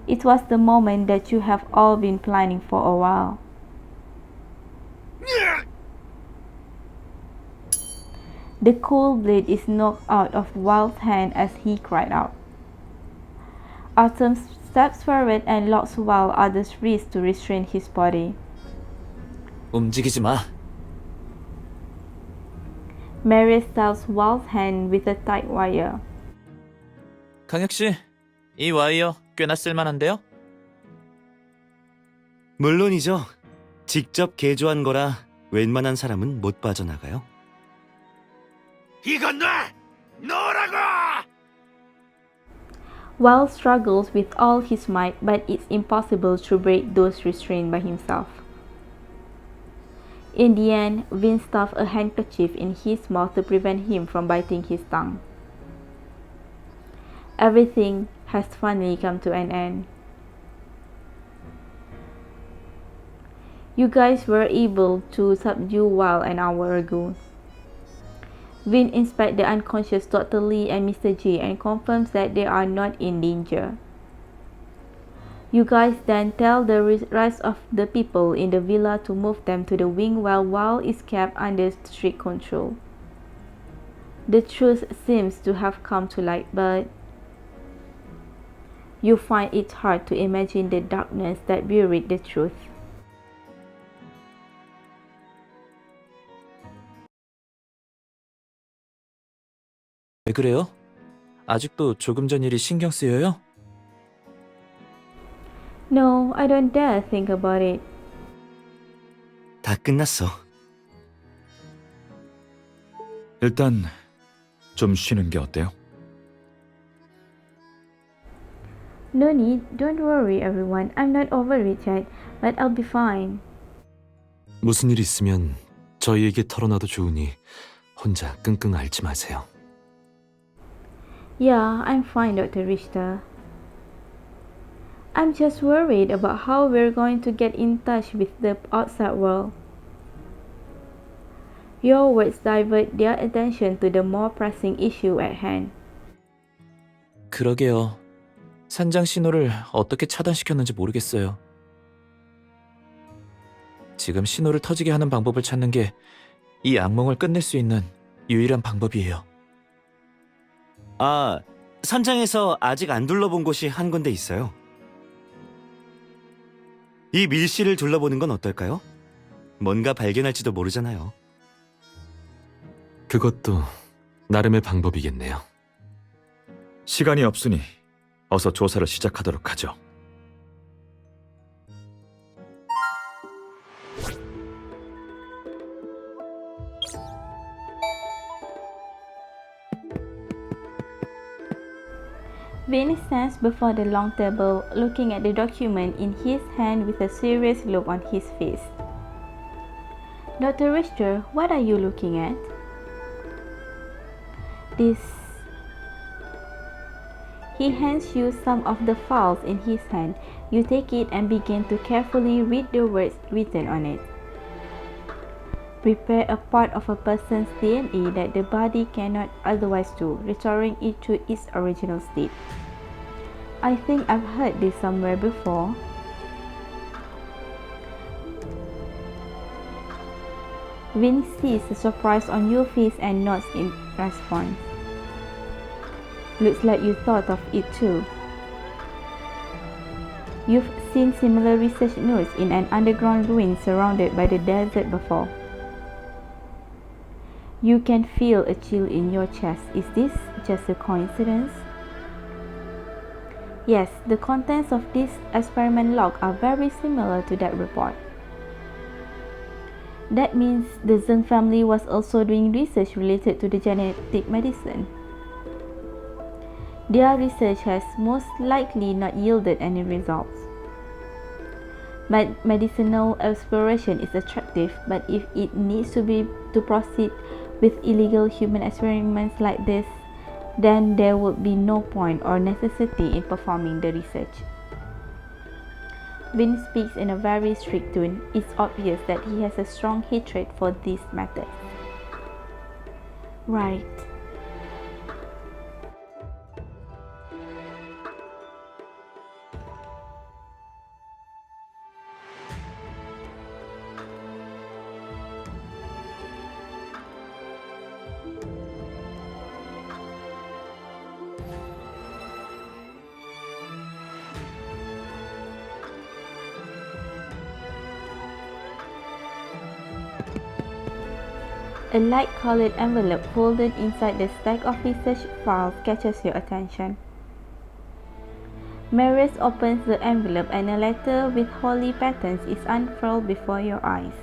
It was the moment that you have all been planning for a while. The cold blade is knocked out of Wal's hand as he cried out. Artem steps forward and locks Wal other's wrist to restrain his body. 움직이지 마. Mary stabs Wal's hand with a tight wire. 강혁 씨, 이 와이어 꽤나 쓸만한데요? 물론이죠. 직접 개조한 거라 웬만한 사람은 못 빠져나가요. 이건 놔! 놓으라고! Wal struggles with all his might, but it's impossible to break those restrained by himself. In the end, Vin stuffed a handkerchief in his mouth to prevent him from biting his tongue. Everything has finally come to an end. You guys were able to subdue Wal an hour ago. Vin inspects the unconscious Dr. Lee and Mr. J and confirms that they are not in danger. You guys then tell the rest of the people in the villa to move them to the wing while Wal is kept under strict control. The truth seems to have come to light, but you find it hard to imagine the darkness that buried the truth. 왜 그래요? 아직도 조금 전 일이 신경 쓰여요? No, I don't dare think about it. 다 끝났어. 일단 좀 쉬는 게 어때요? No need, don't worry everyone. I'm not over it yet, but I'll be fine. 무슨 일 있으면 저희에게 털어놔도 좋으니 혼자 끙끙 앓지 마세요. Yeah, I'm fine, Dr. Richter. I'm just worried about how we're going to get in touch with the outside world. Your words divert their attention to the more pressing issue at hand. 그러게요. 산장 신호를 어떻게 차단시켰는지 모르겠어요. 지금 신호를 터지게 하는 방법을 찾는 게 이 악몽을 끝낼 수 있는 유일한 방법이에요. 아, 산장에서 아직 안 둘러본 곳이 한 군데 있어요. 이 밀실을 둘러보는 건 어떨까요? 뭔가 발견할지도 모르잖아요. 그것도 나름의 방법이겠네요. 시간이 없으니 어서 조사를 시작하도록 하죠. Vinny stands before the long table, looking at the document in his hand with a serious look on his face. Dr. Richter, what are you looking at? This. He hands you some of the files in his hand. You take it and begin to carefully read the words written on it. Prepare a part of a person's DNA that the body cannot otherwise do, restoring it to its original state. I think I've heard this somewhere before. Vin sees the surprise on your face and nods in response. Looks like you thought of it too. You've seen similar research notes in an underground ruin surrounded by the desert before. You can feel a chill in your chest. Is this just a coincidence? Yes, the contents of this experiment log are very similar to that report. That means the Zeng family was also doing research related to the genetic medicine. Their research has most likely not yielded any results. Medicinal exploration is attractive, but if it needs to proceed with illegal human experiments like this, then there would be no point or necessity in performing the research. Vin speaks in a very strict tone. It's obvious that he has a strong hatred for these methods. Right. A light-colored envelope folded inside the stack of research files catches your attention. Marius opens the envelope and a letter with holy patterns is unfurled before your eyes.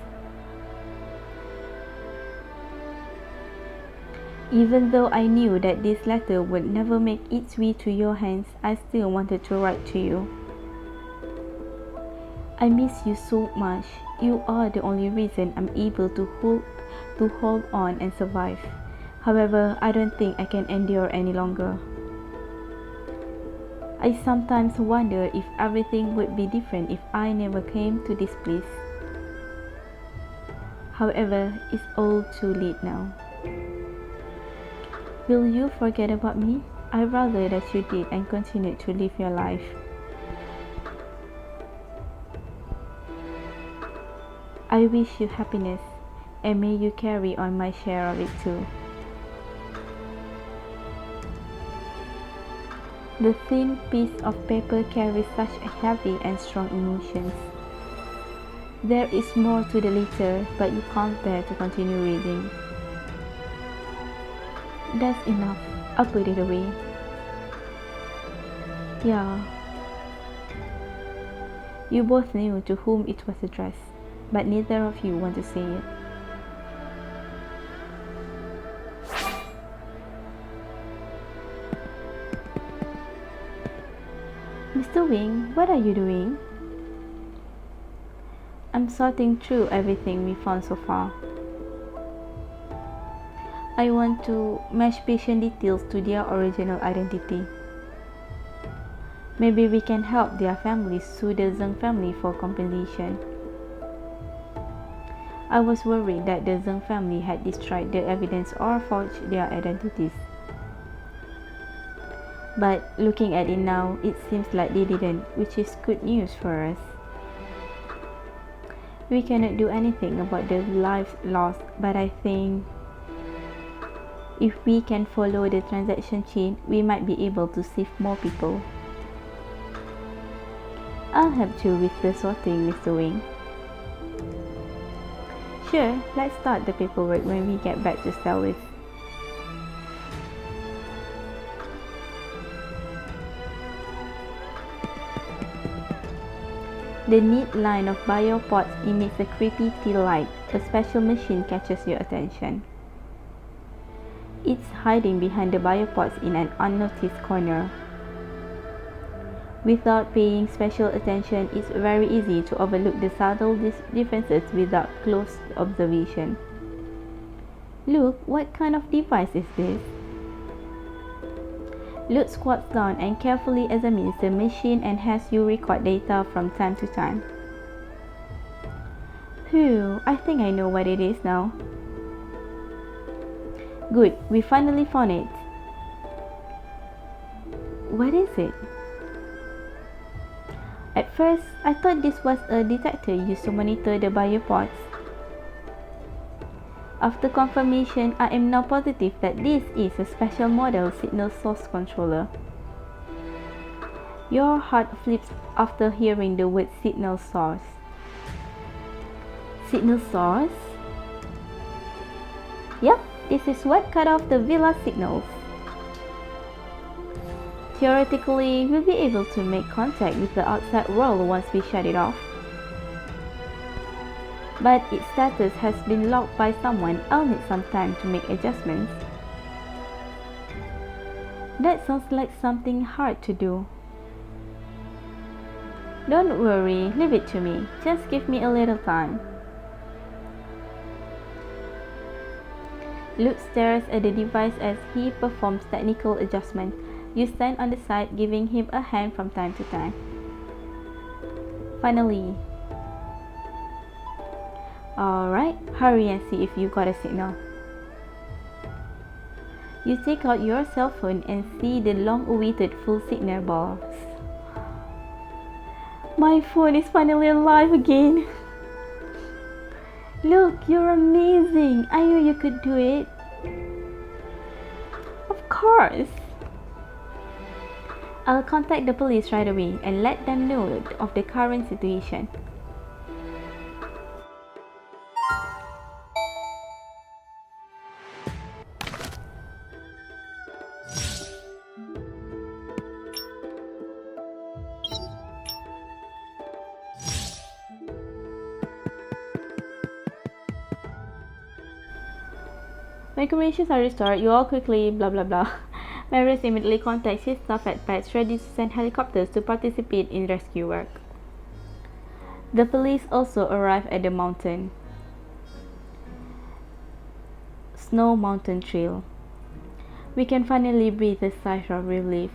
Even though I knew that this letter would never make its way to your hands, I still wanted to write to you. I miss you so much. You are the only reason I'm able to hold on and survive. However, I don't think I can endure any longer. I sometimes wonder if everything would be different if I never came to this place. However, it's all too late now. Will you forget about me? I'd rather that you did and continue to live your life. I wish you happiness, and may you carry on my share of it too. The thin piece of paper carries such a heavy and strong emotions. There is more to the letter, but you can't bear to continue reading. That's enough. I'll put it away. Yeah. You both knew to whom it was addressed, but neither of you want to say it. Mr. Wing, what are you doing? I'm sorting through everything we found so far. I want to match patient details to their original identity. Maybe we can help their families sue the Zheng family for compensation. I was worried that the Zheng family had destroyed the evidence or forged their identities. But looking at it now, it seems like they didn't, which is good news for us. We cannot do anything about the lives lost, but I think if we can follow the transaction chain, we might be able to save more people. I'll help you with the sorting, Mr. Wing. Sure, let's start the paperwork when we get back to Stelwith. The neat line of biopods emits a creepy teal light. A special machine catches your attention. It's hiding behind the biopods in an unnoticed corner. Without paying special attention, it's very easy to overlook the subtle differences without close observation. Look, what kind of device is this? Luke squats down and carefully examines the machine and has you record data from time to time. Phew, I think I know what it is now. Good, we finally found it. What is it? At first, I thought this was a detector used to monitor the biopods. After confirmation, I am now positive that this is a special model signal source controller. Your heart flips after hearing the word signal source. Signal source? Yep, this is what cut off the villa signals. Theoretically, we'll be able to make contact with the outside world once we shut it off. But its status has been locked by someone. I'll need some time to make adjustments. That sounds like something hard to do. Don't worry, leave it to me. Just give me a little time. Luke stares at the device as he performs technical adjustments. You stand on the side, giving him a hand from time to time. Finally. Alright, hurry and see if you got a signal. You take out your cell phone and see the long-awaited full signal bars. My phone is finally alive again. Look, you're amazing. I knew you could do it. Of course. I'll contact the police right away and let them know of the current situation. When communications are restored, you all quickly blah blah blah. Marius immediately contacts his staff at PETS, ready to send helicopters to participate in rescue work. The police also arrive at the mountain. Snow Mountain Trail. We can finally breathe a sigh of relief.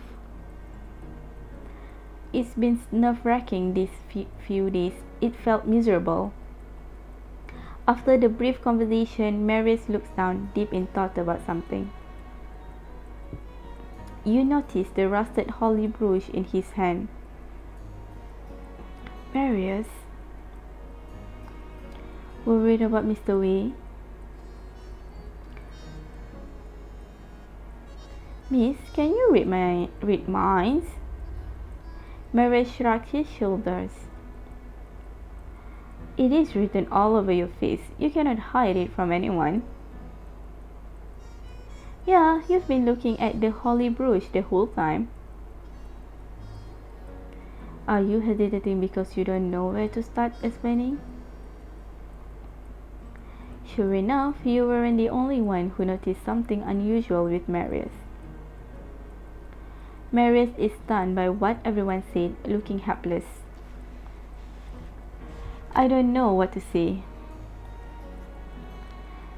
It's been nerve-wracking these few days. It felt miserable. After the brief conversation, Marius looks down, deep in thought about something. You notice the rusted holly brooch in his hand. Marius? Worried about Mr. Wei? Miss, can you read minds? Marius shrugged his shoulders. It is written all over your face. You cannot hide it from anyone. Yeah, you've been looking at the holly brooch the whole time. Are you hesitating because you don't know where to start explaining? Sure enough, you weren't the only one who noticed something unusual with Marius. Marius is stunned by what everyone said, looking helpless. I don't know what to say.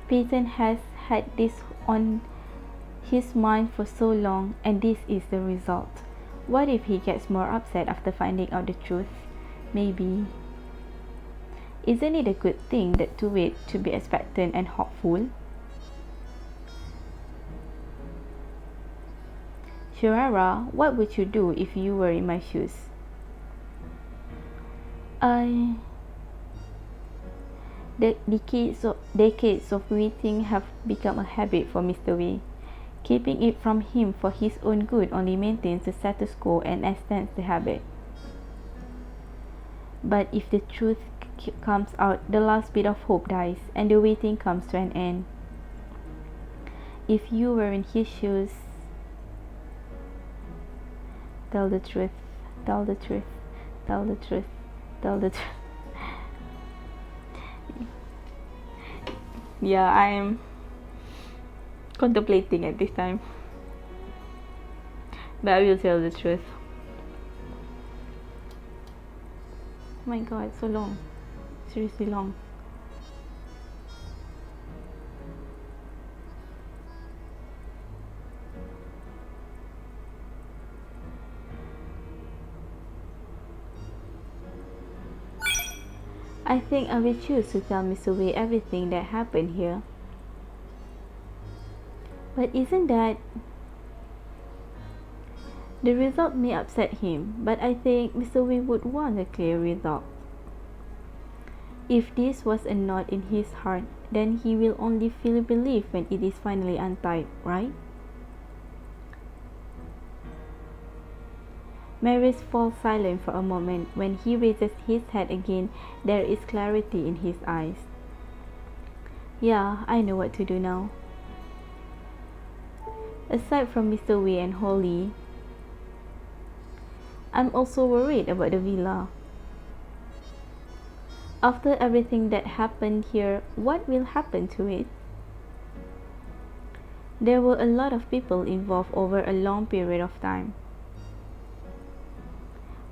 Peyton has had this on his mind for so long, and this is the result. What if he gets more upset after finding out the truth? Maybe. Isn't it a good thing that to wait to be expectant and hopeful? Shurara, what would you do if you were in my shoes? The decades of waiting have become a habit for Mr. Wei. Keeping it from him for his own good only maintains the status quo and extends the habit. But if the truth comes out, the last bit of hope dies, and the waiting comes to an end. If you were in his shoes, tell the truth, tell the truth, tell the truth, tell the truth. Yeah, I'm contemplating at this time, but I will tell the truth. Oh my god, so long. Seriously long. I think I will choose to tell Mr. Wei everything that happened here. But isn't that... The result may upset him, but I think Mr. Wei would want a clear result. If this was a knot in his heart, then he will only feel relief when it is finally untied, right? Marius falls silent for a moment. When he raises his head again, there is clarity in his eyes. Yeah, I know what to do now. Aside from Mr. Wei and Holly, I'm also worried about the villa. After everything that happened here, what will happen to it? There were a lot of people involved over a long period of time.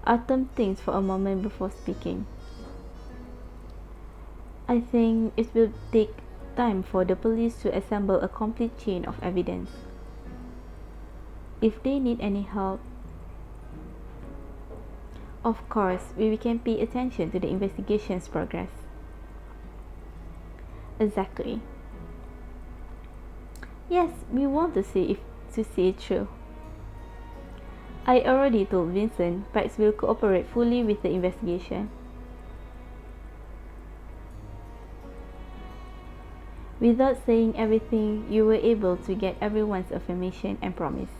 Autumn thinks for a moment before speaking. I think it will take time for the police to assemble a complete chain of evidence. If they need any help, of course, we can pay attention to the investigation's progress. Exactly. Yes, we want to see it through. I already told Vincent Pax will cooperate fully with the investigation. Without saying everything, you were able to get everyone's affirmation and promise.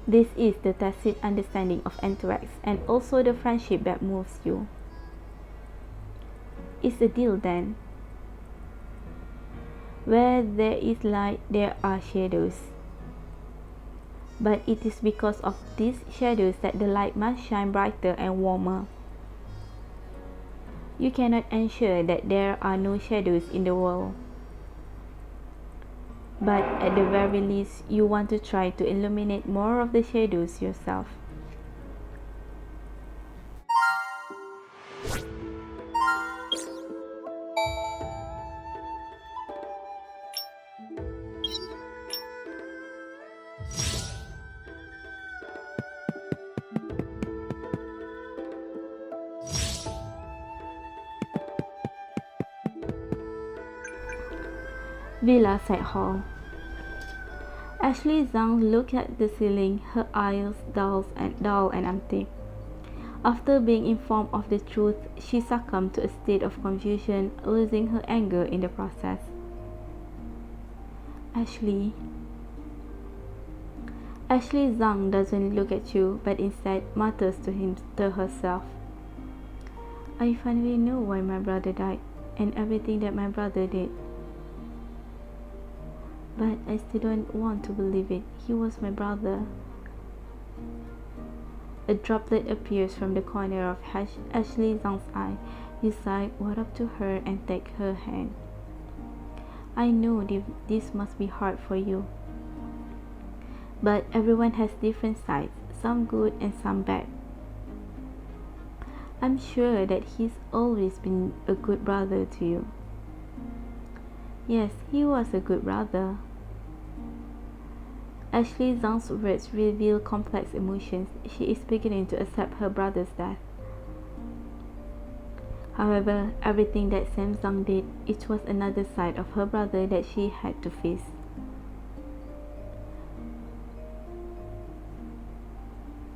This is the tacit understanding of Anthrax and also the friendship that moves you. It's a deal then. Where there is light, there are shadows. But it is because of these shadows that the light must shine brighter and warmer. You cannot ensure that there are no shadows in the world. But at the very least, you want to try to illuminate more of the shadows yourself. Villa Side Hall. Ashley Zhang looked at the ceiling, her eyes dull and empty. After being informed of the truth, she succumbed to a state of confusion, losing her anger in the process. Ashley Zhang doesn't look at you, but instead mutters to herself. I finally know why my brother died, and everything that my brother did. But I still don't want to believe it. He was my brother. A droplet appears from the corner of Ashley Zhang's eye. He sighed, walked up to her and take her hand. I know this must be hard for you. But everyone has different sides, some good and some bad. I'm sure that he's always been a good brother to you. Yes, he was a good brother. Ashley Zhang's words reveal complex emotions. She is beginning to accept her brother's death. However, everything that Sam Zhang did, it was another side of her brother that she had to face.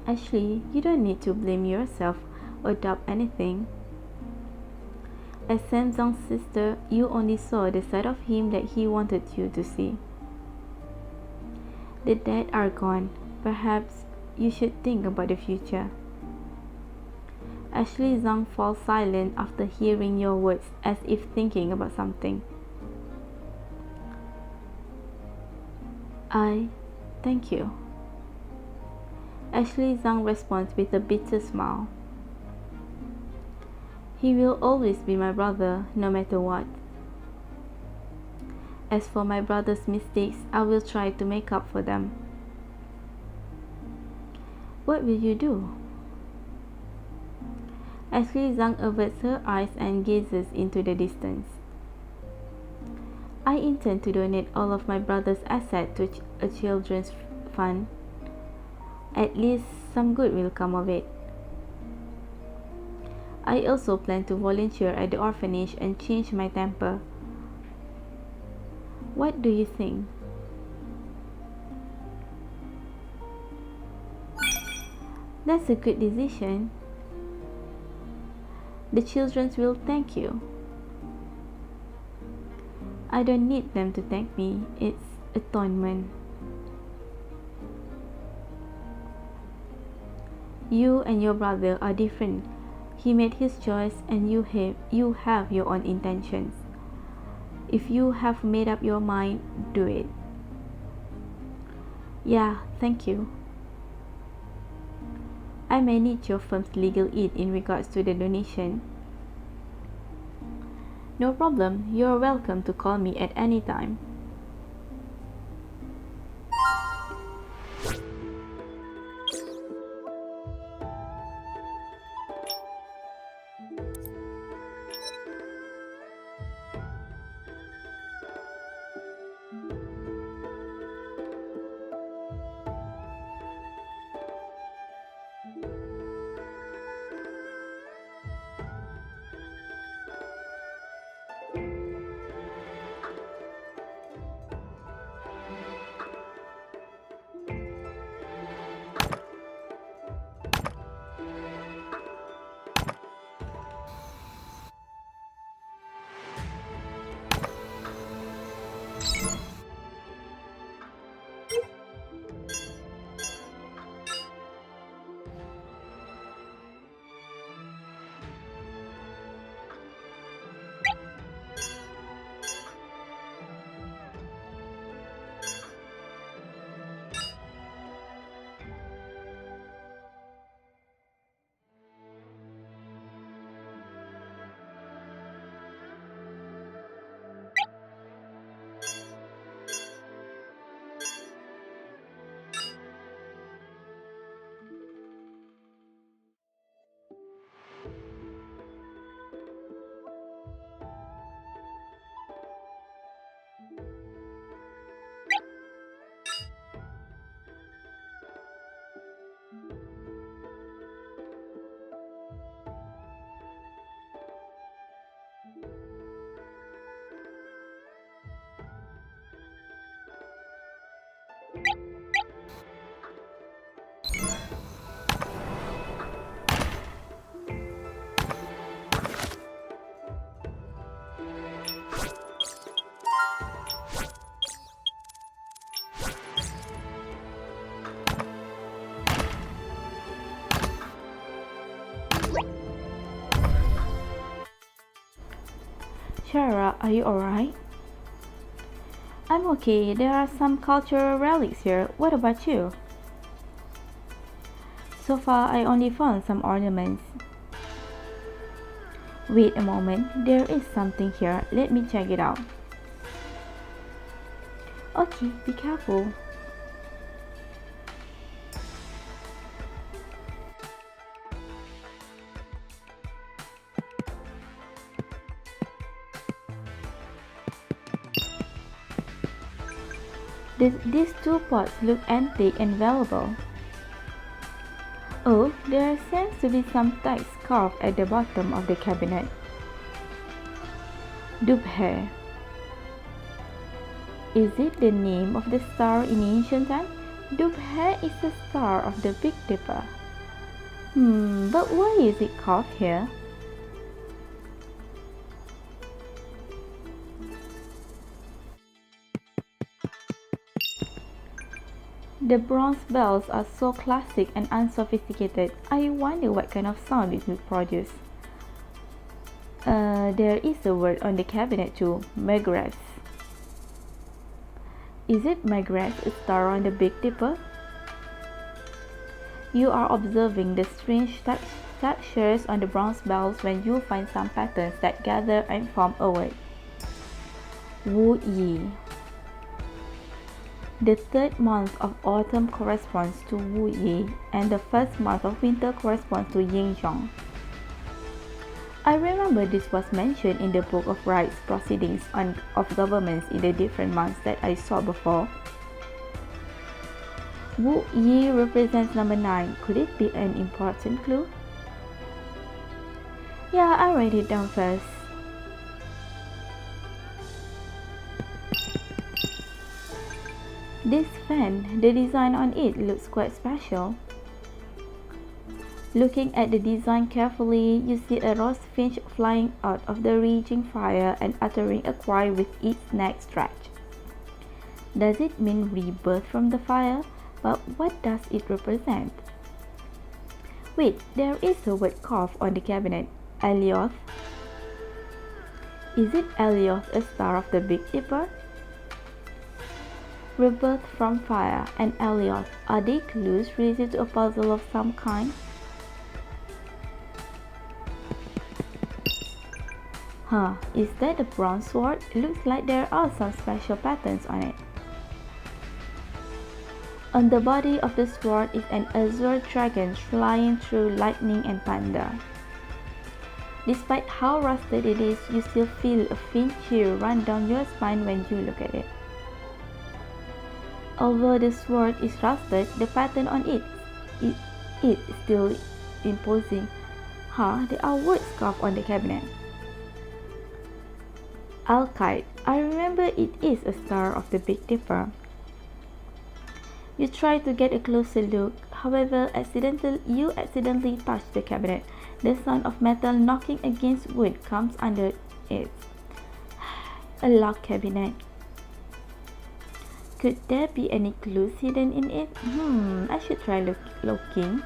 Ashley, you don't need to blame yourself or doubt anything. As Sam Zhang's sister, you only saw the side of him that he wanted you to see. The dead are gone. Perhaps you should think about the future. Ashley Zhang falls silent after hearing your words, as if thinking about something. Thank you. Ashley Zhang responds with a bitter smile. He will always be my brother, no matter what. As for my brother's mistakes, I will try to make up for them. What will you do? Ashley Zhang averts her eyes and gazes into the distance. I intend to donate all of my brother's assets to a children's fund. At least some good will come of it. I also plan to volunteer at the orphanage and change my temper. What do you think? That's a good decision. The children will thank you. I don't need them to thank me. It's atonement. You and your brother are different. He made his choice and you have your own intentions. If you have made up your mind, do it. Yeah, thank you. I may need your firm's legal aid in regards to the donation. No problem, you are welcome to call me at any time. Shara, are you alright? I'm okay. There are some cultural relics here. What about you? So far, I only found some ornaments. Wait a moment, there is something here. Let me check it out. Okay, be careful. These two pots look antique and valuable. Oh, there seems to be some text carved at the bottom of the cabinet. Dubhe. Is it the name of the star in ancient time? Dubhe is the star of the Big Dipper. But why is it carved here? The bronze bells are so classic and unsophisticated. I wonder what kind of sound it would produce. There is a word on the cabinet too, Megrez. Is it Megrez, a star on the Big Dipper? You are observing the strange textures on the bronze bells when you find some patterns that gather and form a word. Wu Yi. The third month of autumn corresponds to Wu Yi, and the first month of winter corresponds to Yin Zhong. I remember this was mentioned in the Book of Rites Proceedings of Governments in the different months that I saw before. Wu Yi represents number 9. Could it be an important clue? Yeah, I'll write it down first. This fan, the design on it looks quite special. Looking at the design carefully, you see a rose finch flying out of the raging fire and uttering a cry with its neck stretched. Does it mean rebirth from the fire? But what does it represent? Wait, there is a word carved on the cabinet. Elioth. Is it Elioth, a star of the Big Dipper? Rebirth from fire and Elioth, are they clues related to a puzzle of some kind? Is that a bronze sword? It looks like there are some special patterns on it. On the body of the sword is an azure dragon flying through lightning and thunder. Despite how rusted it is, you still feel a faint chill run down your spine when you look at it. Although the sword is rusted, the pattern on it is still imposing. There are words carved on the cabinet. Alkite. I remember it is a star of the Big Dipper. You try to get a closer look, however, you accidentally touch the cabinet. The sound of metal knocking against wood comes under it. A locked cabinet. Could there be any clues hidden in it? I should try looking.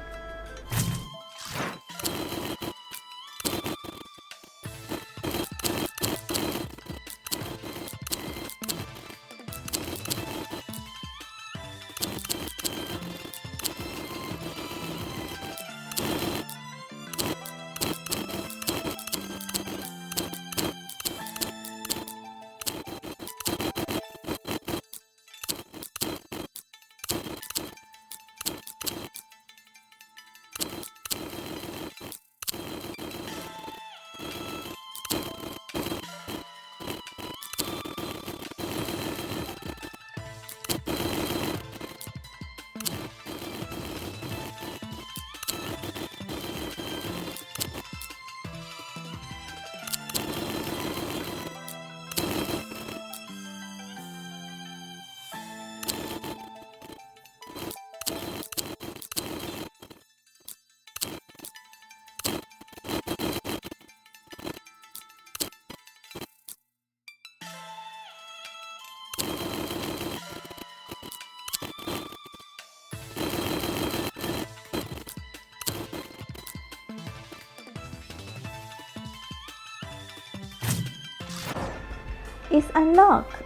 It's unlocked.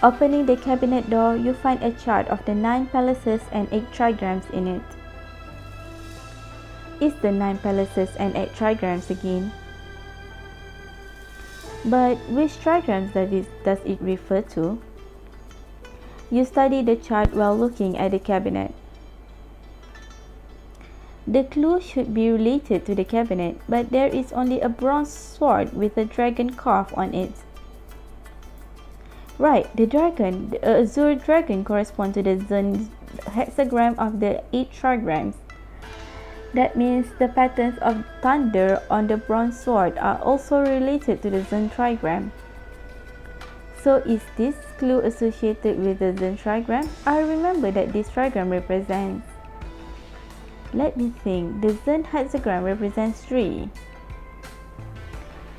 Opening the cabinet door, you find a chart of the 9 palaces and 8 trigrams in it. It's the 9 palaces and 8 trigrams again. But which trigrams does it refer to? You study the chart while looking at the cabinet. The clue should be related to the cabinet, but there is only a bronze sword with a dragon carved on it. Right, the azure dragon corresponds to the Zun hexagram of the 8 trigrams. That means the patterns of thunder on the bronze sword are also related to the Zun trigram. So is this clue associated with the Zun trigram? I remember that this trigram represents... Let me think, the Zun hexagram represents 3.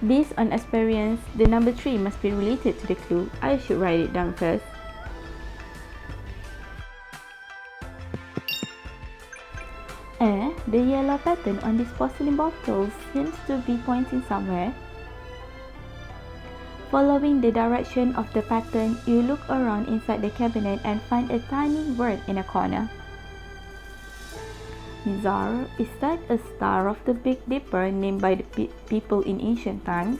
Based on experience, the number 3 must be related to the clue. I should write it down first. The yellow pattern on this porcelain bottle seems to be pointing somewhere. Following the direction of the pattern, you look around inside the cabinet and find a tiny word in a corner. Nizar, is that a star of the Big Dipper named by the people in ancient times?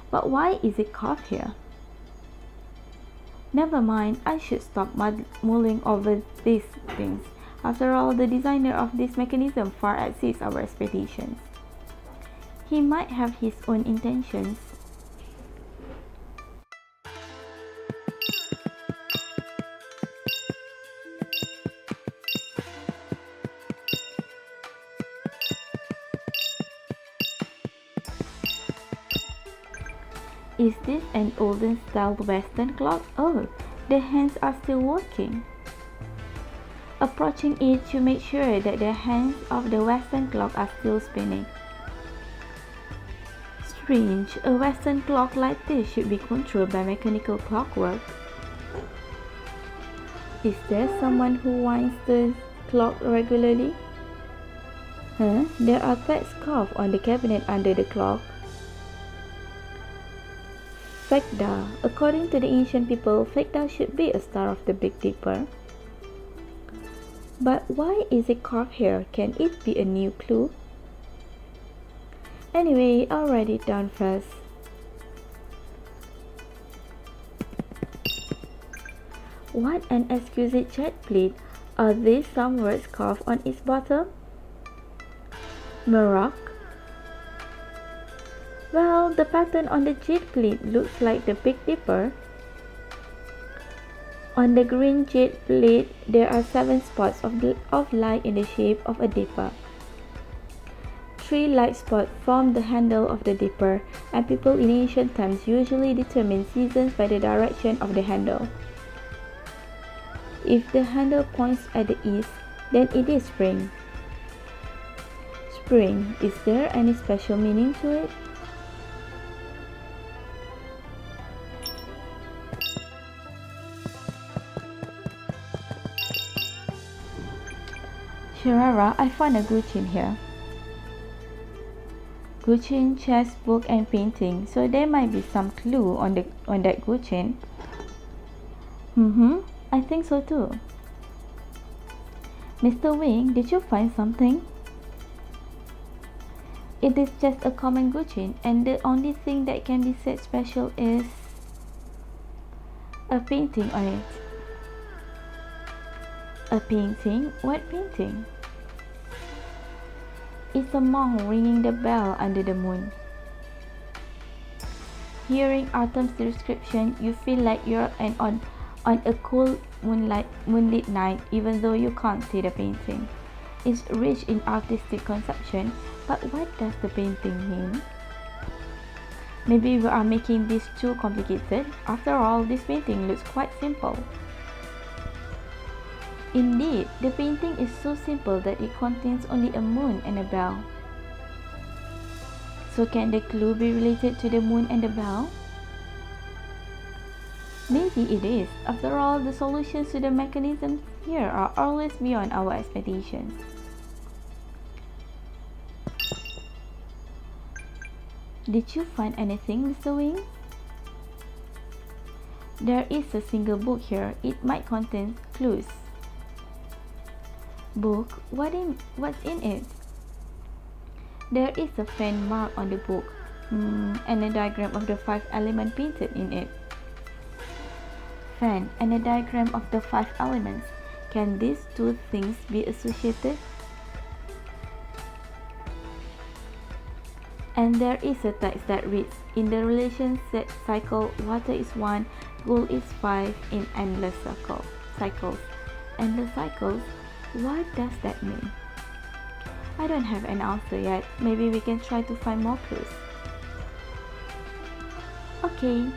But why is it carved here? Never mind, I should stop mulling over these things. After all, the designer of this mechanism far exceeds our expectations. He might have his own intentions. Is this an olden style Western clock? Oh, the hands are still working. Approaching it to make sure that the hands of the Western clock are still spinning. Strange, a Western clock like this should be controlled by mechanical clockwork. Is there someone who winds the clock regularly? There are text carved on the cabinet under the clock. Fekda. According to the ancient people, Fekda should be a star of the Big Dipper. But why is it carved here? Can it be a new clue? Anyway, I'll write it down first. What an exquisite jet plate. Are these some words carved on its bottom? Maroc. Well, the pattern on the jade plate looks like the Big Dipper. On the green jade plate, there are 7 spots of light in the shape of a dipper. 3 light spots form the handle of the dipper, and people in ancient times usually determined seasons by the direction of the handle. If the handle points at the east, then it is spring. Spring, is there any special meaning to it? Shirara, I found a Guchin here. Guchin, chess, book and painting, so there might be some clue on that Guchin. I think so too. Mr. Wing, did you find something? It is just a common Guchin, and the only thing that can be said special is a painting on it. A painting? What painting? It's a monk ringing the bell under the moon. Hearing Artem's description, you feel like you're on a cool moonlit night, even though you can't see the painting. It's rich in artistic conception, but what does the painting mean? Maybe we are making this too complicated. After all, this painting looks quite simple. Indeed, the painting is so simple that it contains only a moon and a bell. So can the clue be related to the moon and the bell? Maybe it is. After all, the solutions to the mechanisms here are always beyond our expectations. Did you find anything, Mr. Wing? There is a single book here. It might contain clues. Book? What's in it? There is a fan mark on the book, and a diagram of the 5 elements painted in it. Fan and a diagram of the 5 elements. Can these two things be associated? And there is a text that reads, in the relation set cycle, water is 1, gold is 5 in endless cycles. Endless cycles? What does that mean? I don't have an answer yet. Maybe we can try to find more clues. Okay.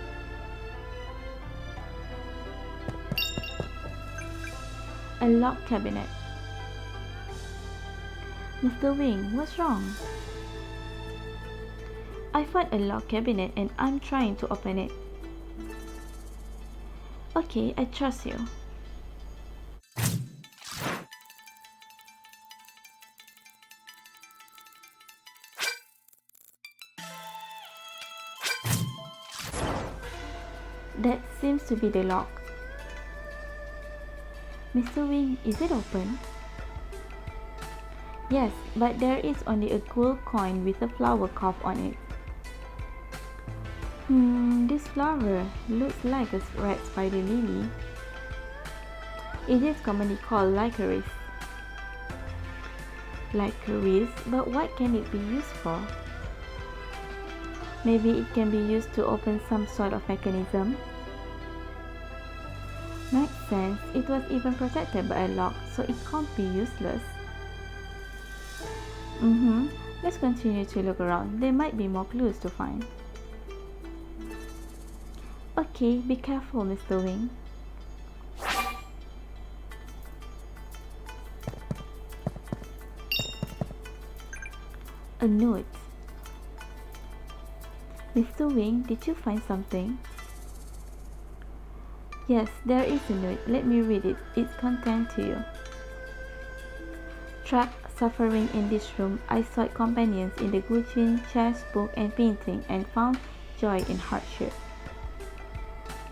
A locked cabinet. Mr. Wing, what's wrong? I found a locked cabinet and I'm trying to open it. Okay, I trust you. That seems to be the lock. Mr. Wing, is it open? Yes, but there is only a gold coin with a flower carved on it. This flower looks like a red spider lily. It is commonly called licorice. Licorice, but what can it be used for? Maybe it can be used to open some sort of mechanism. Makes sense, it was even protected by a lock, so it can't be useless. Let's continue to look around. There might be more clues to find. Okay, be careful, Mr. Wing. A note. Mr. Wing, did you find something? Yes, there is a note. Let me read it. It's content to you. Trapped, suffering in this room, I sought companions in the Guchin, chess, book, and painting, and found joy in hardship.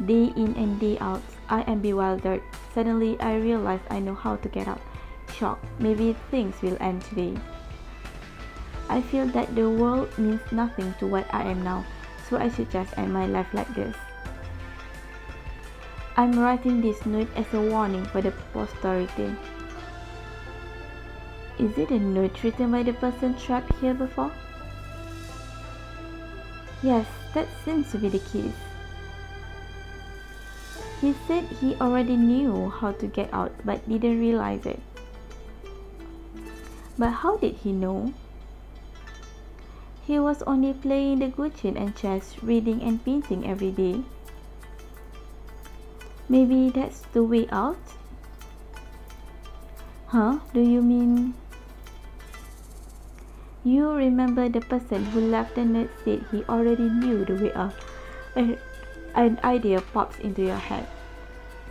Day in and day out, I am bewildered. Suddenly, I realize I know how to get out. Shocked. Maybe things will end today. I feel that the world means nothing to what I am now, so I should just end my life like this. I'm writing this note as a warning for the posterity. Is it a note written by the person trapped here before? Yes, that seems to be the case. He said he already knew how to get out but didn't realize it. But how did he know? He was only playing the Guchin and chess, reading and painting every day. Maybe that's the way out? Huh? Do you mean... You remember the person who left the note said he already knew the way out. An idea pops into your head.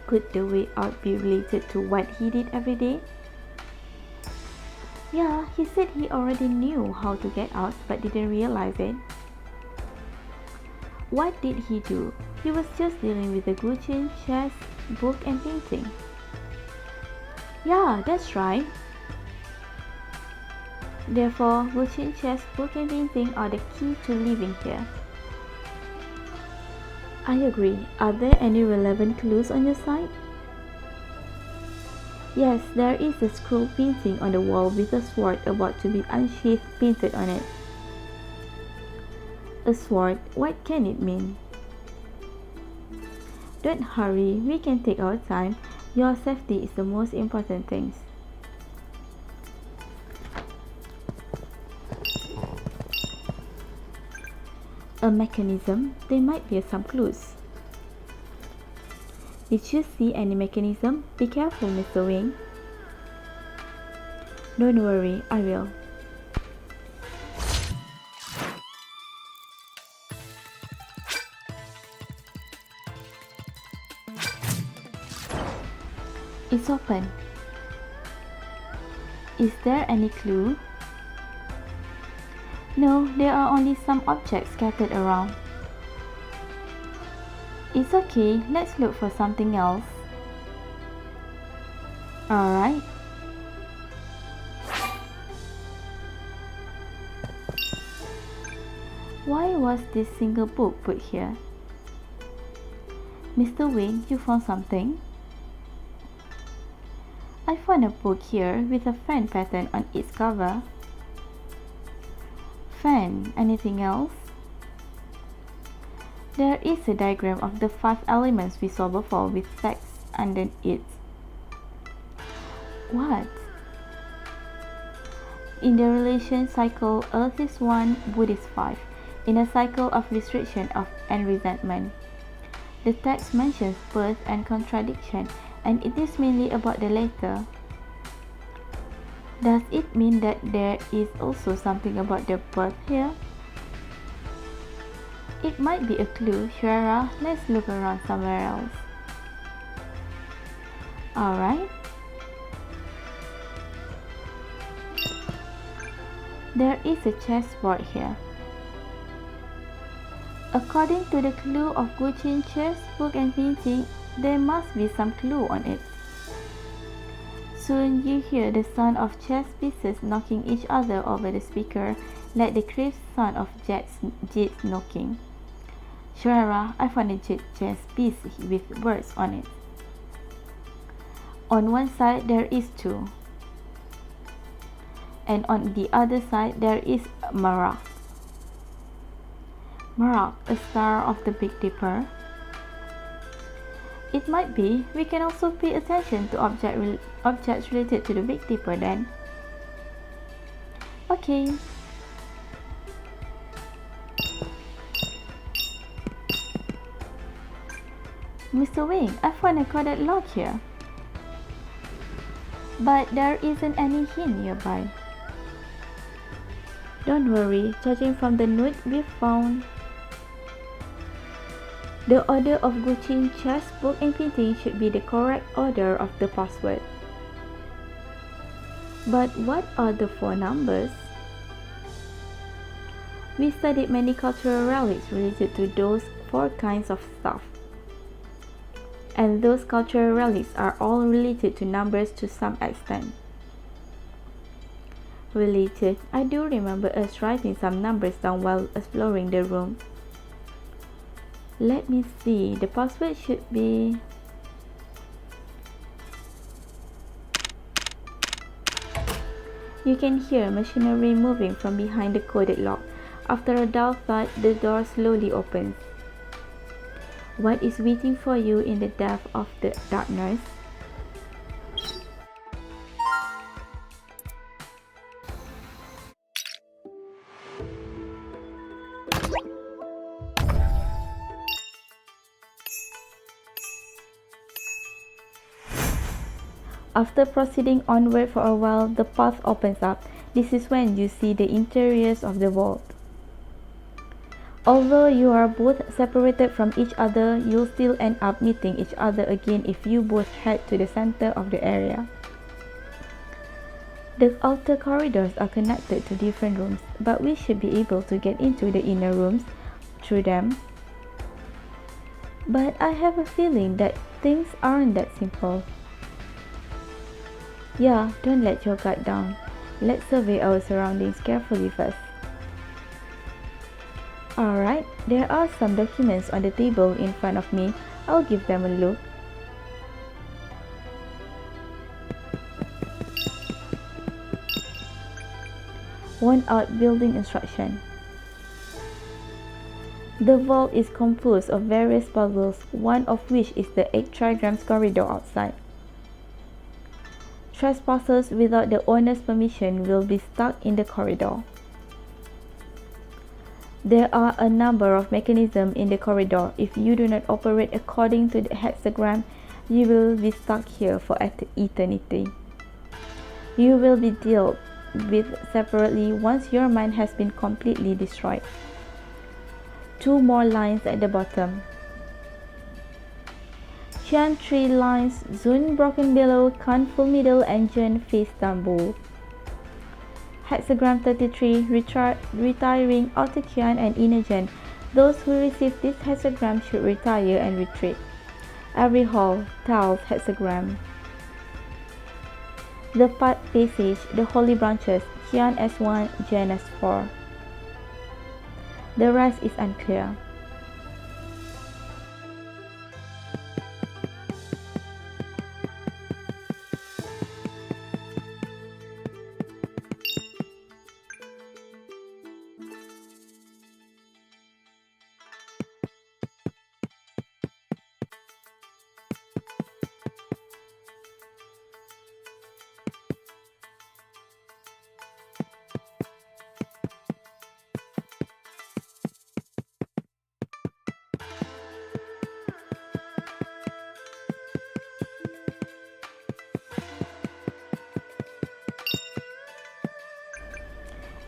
Could the way out be related to what he did every day? Yeah, he said he already knew how to get out but didn't realize it. What did he do? He was just dealing with the Guchin, chess, book and painting. Yeah, that's right. Therefore, Guchin, chess, book and painting are the key to living here. I agree. Are there any relevant clues on your side? Yes, there is a scroll painting on the wall with a sword about to be unsheathed painted on it. A sword? What can it mean? Don't hurry, we can take our time. Your safety is the most important thing. A mechanism? There might be some clues. Did you see any mechanism? Be careful, Mr. Wing. Don't worry, I will. It's open. Is there any clue? No, there are only some objects scattered around. It's okay, let's look for something else. Alright. Why was this single book put here? Mr. Wayne, you found something? I found a book here with a fan pattern on its cover. Fan, anything else? There is a diagram of the 5 elements we saw before with text under it. What? In the relation cycle, Earth is 1, Wood is 5, in a cycle of restriction and resentment. The text mentions birth and contradiction, and it is mainly about the latter. Does it mean that there is also something about the birth here? It might be a clue, Shara. Let's look around somewhere else. Alright. There is a chessboard here. According to the clue of Guchin chess, book and painting, there must be some clue on it. Soon you hear the sound of chess pieces knocking each other over the speaker, like the crisp sound of jets knocking. Shara, I found a chess piece with words on it. On one side there is 2, and on the other side there is Marak. Marak, a star of the Big Dipper? It might be. We can also pay attention to objects related to the Big Dipper then. Okay. Mr. Wing, I found a coded log here. But there isn't any hint nearby. Don't worry, judging from the note we found, the order of Guchin chess, book and painting should be the correct order of the password. But what are the 4 numbers? We studied many cultural relics related to those 4 kinds of stuff. And those cultural relics are all related to numbers to some extent. Related, I do remember us writing some numbers down while exploring the room. Let me see, the password should be... You can hear machinery moving from behind the coded lock. After a dull thud, the door slowly opens. What is waiting for you in the depth of the darkness? After proceeding onward for a while, the path opens up. This is when you see the interiors of the vault. Although you are both separated from each other, you'll still end up meeting each other again if you both head to the center of the area. The outer corridors are connected to different rooms, but we should be able to get into the inner rooms through them. But I have a feeling that things aren't that simple. Yeah, don't let your guard down. Let's survey our surroundings carefully first. Alright, there are some documents on the table in front of me. I'll give them a look. Worn out building instruction. The vault is composed of various puzzles, one of which is the 8 trigrams corridor outside. Trespassers without the owner's permission will be stuck in the corridor. There are a number of mechanisms in the corridor. If you do not operate according to the hexagram, you will be stuck here for eternity. You will be dealt with separately once your mind has been completely destroyed. 2 more lines at the bottom. Qian 3 lines, Zun broken below, Kan full middle, and Jun face down bow. Hexagram 33, retiring outer Qian and inner Jun, Those who receive this hexagram should retire and retreat. Every hall tells hexagram. The passage, the holy branches, Qian S1, Jen S4. The rest is unclear.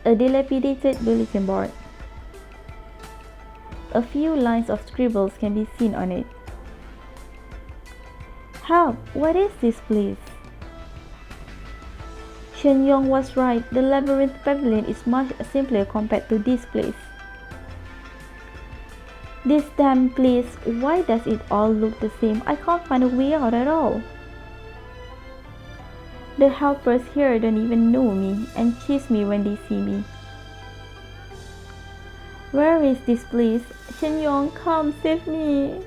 A dilapidated bulletin board. A few lines of scribbles can be seen on it. Help! What is this, please? Shen Yong was right. The labyrinth pavilion is much simpler compared to this place. This damn place, why does it all look the same? I can't find a way out at all. The helpers here don't even know me and chase me when they see me. Where is this place? Shen Yong, come save me.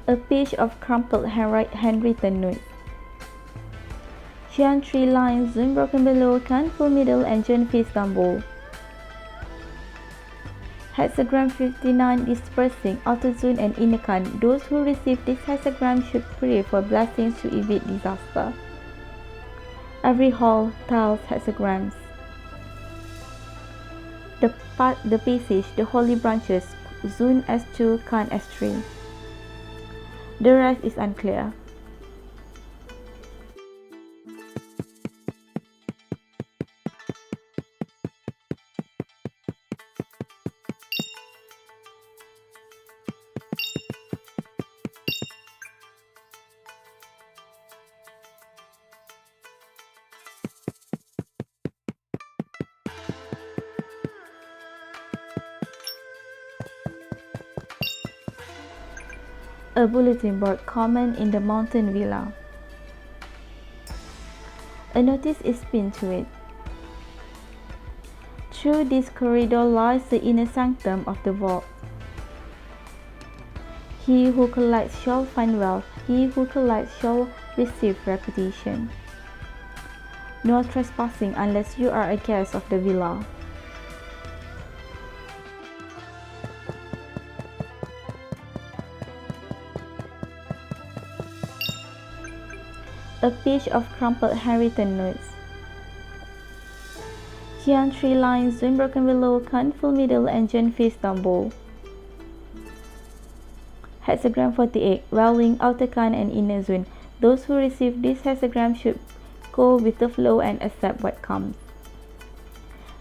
A page of crumpled handwritten notes. Qian 3 lines, Zoom broken below, Kan full middle, and Jen face down bowl. Hexagram 59 dispersing, outer zone and inner Kan. Those who receive this hexagram should pray for blessings to evade disaster. Every hall tells hexagrams. The passage, the holy branches, Zun S2, Kan S3. The rest is unclear. A bulletin board common in the mountain villa. A notice is pinned to it. Through this corridor lies the inner sanctum of the vault. He who collects shall find wealth, he who collects shall receive reputation. No trespassing unless you are a guest of the villa. A page of crumpled handwritten notes. Qian 3 lines, Zoom broken below, Kan full middle, and Jen face down bowl. Hexagram 48, Well-wing, outer Kan, and inner Zun. Those who receive this hexagram should go with the flow and accept what comes.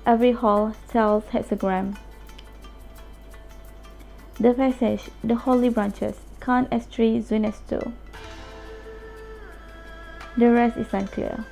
Every hall tells hexagram. The passage, the holy branches, Kan S3, Zun S2. The rest is unclear.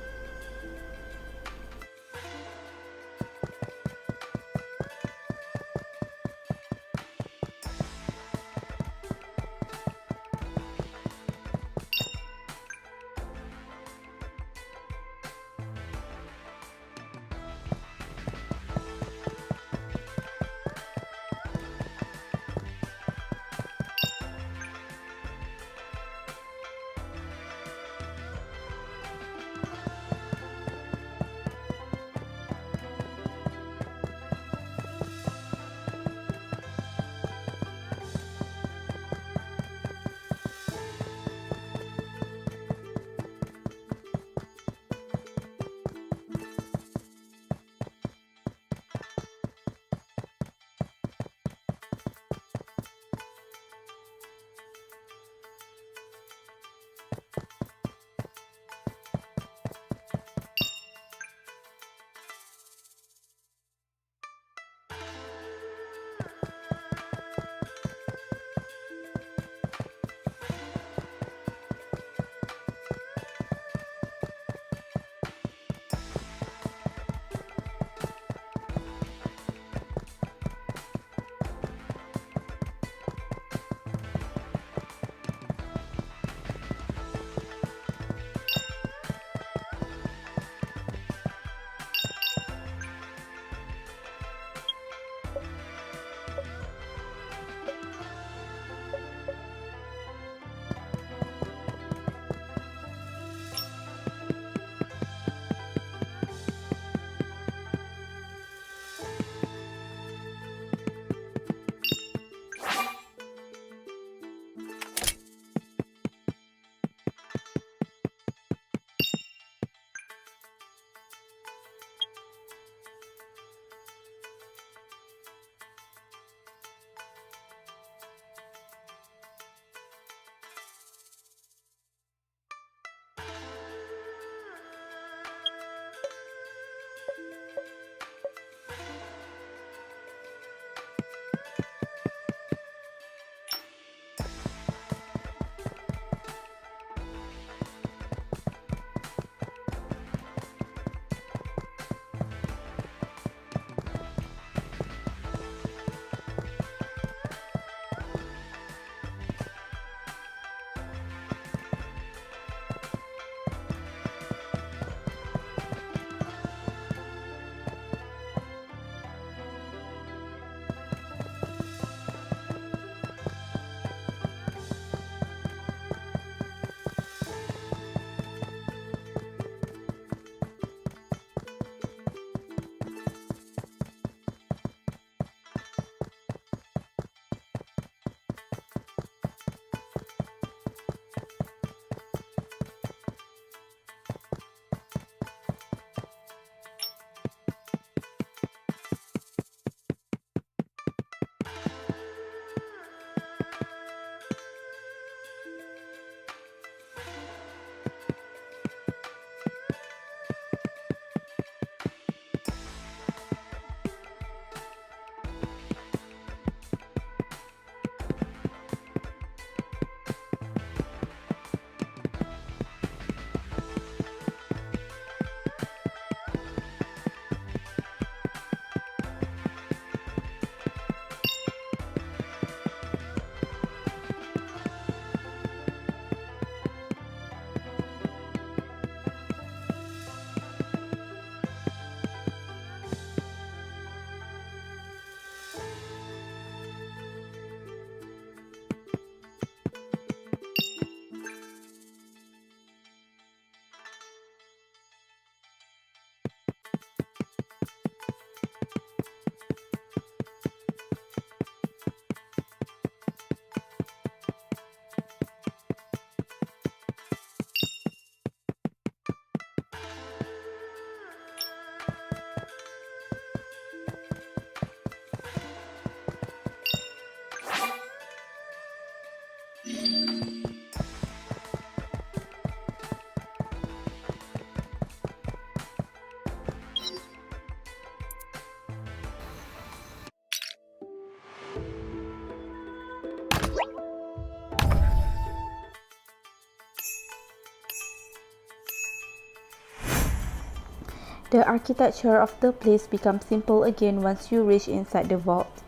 The architecture of the place becomes simple again once you reach inside the vault.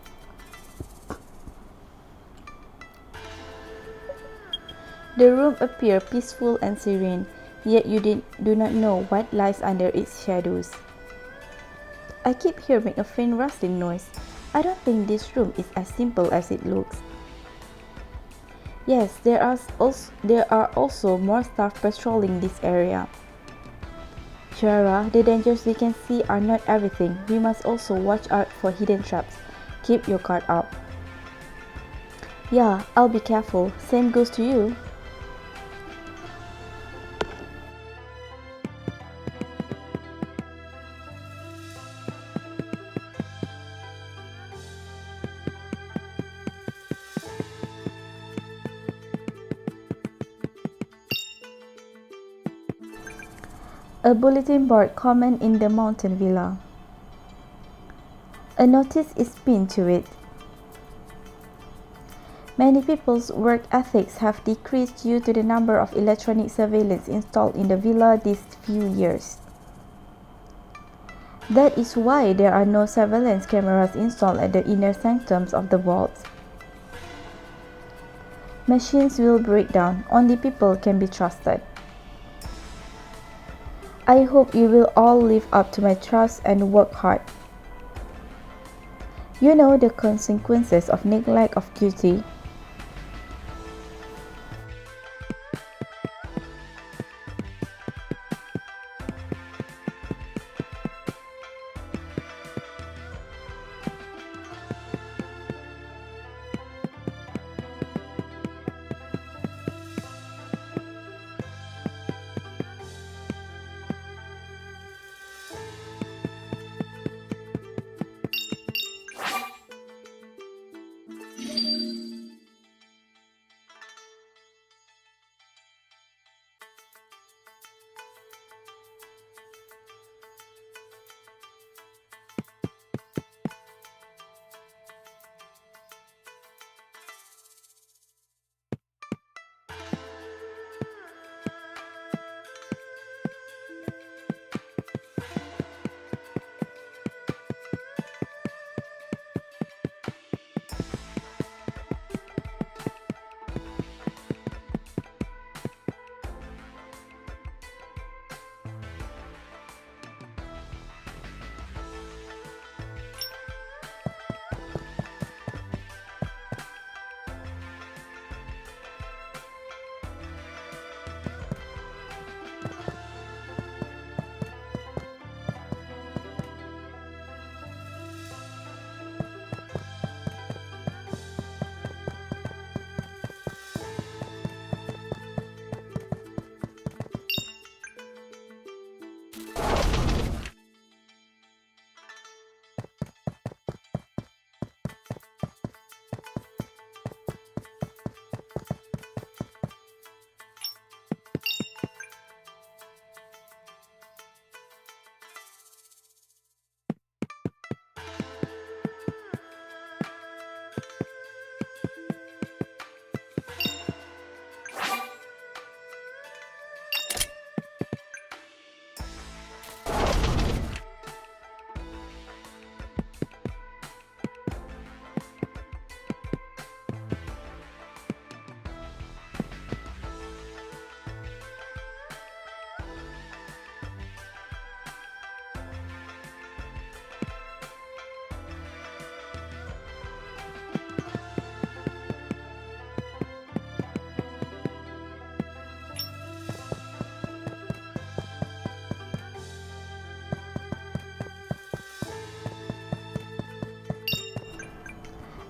The room appears peaceful and serene, yet you do not know what lies under its shadows. I keep hearing a faint rustling noise. I don't think this room is as simple as it looks. Yes, there are also more staff patrolling this area. Shara, the dangers we can see are not everything. We must also watch out for hidden traps. Keep your guard up. Yeah, I'll be careful. Same goes to you. A bulletin board common in the mountain villa. A notice is pinned to it. Many people's work ethics have decreased due to the number of electronic surveillance installed in the villa these few years. That is why there are no surveillance cameras installed at the inner sanctums of the vaults. Machines will break down, only people can be trusted. I hope you will all live up to my trust and work hard. You know the consequences of neglect of duty.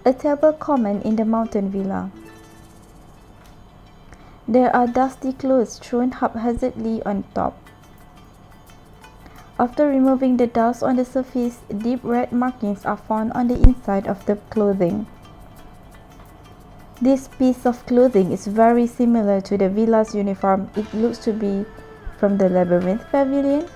A table common in the mountain villa. There are dusty clothes thrown haphazardly on top. After removing the dust on the surface, deep red markings are found on the inside of the clothing. This piece of clothing is very similar to the villa's uniform. It looks to be from the Labyrinth Pavilion.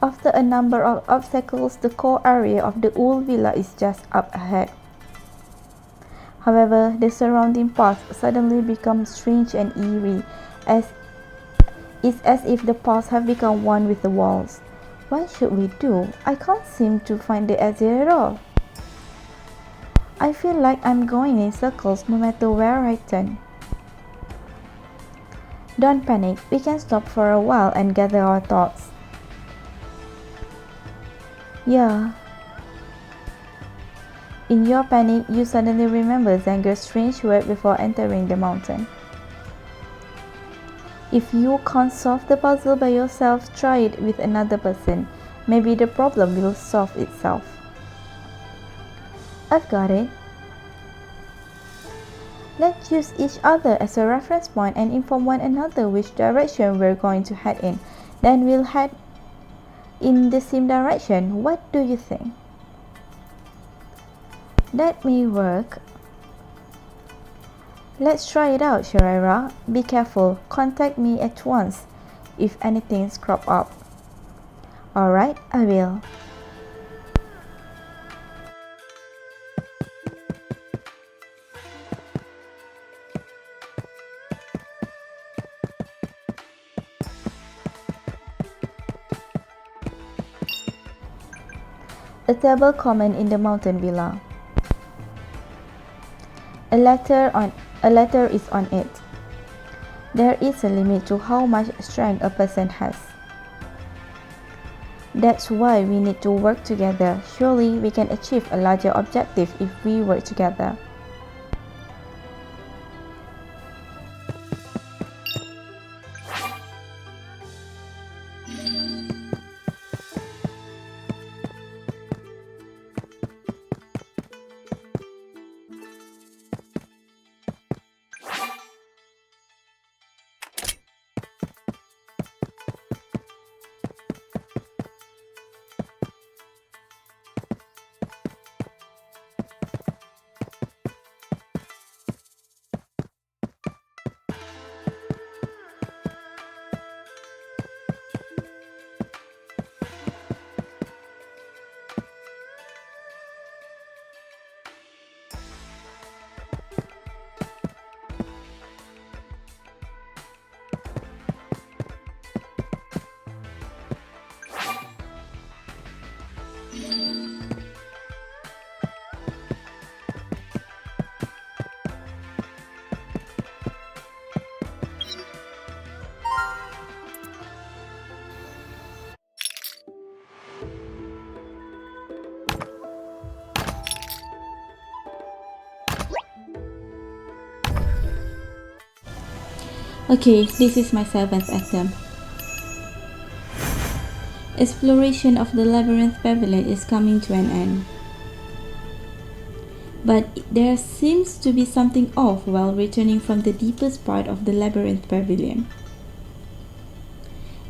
After a number of obstacles, the core area of the old villa is just up ahead. However, the surrounding path suddenly becomes strange and eerie, it's as if the paths have become one with the walls. What should we do? I can't seem to find the exit at all. I feel like I'm going in circles no matter where I turn. Don't panic, we can stop for a while and gather our thoughts. Yeah. In your panic, you suddenly remember Zanger's strange word before entering the mountain. If you can't solve the puzzle by yourself, try it with another person. Maybe the problem will solve itself. I've got it. Let's use each other as a reference point and inform one another which direction we're going to head in. Then we'll head in the same direction. What do you think? That may work. Let's try it out, Sharira. Be careful. Contact me at once if anything's crop up. Alright, I will. A table common in the mountain villa. A letter is on it. There is a limit to how much strength a person has. That's why we need to work together. Surely we can achieve a larger objective if we work together. Okay, this is my 7th attempt. Exploration of the labyrinth pavilion is coming to an end. But there seems to be something off while returning from the deepest part of the labyrinth pavilion.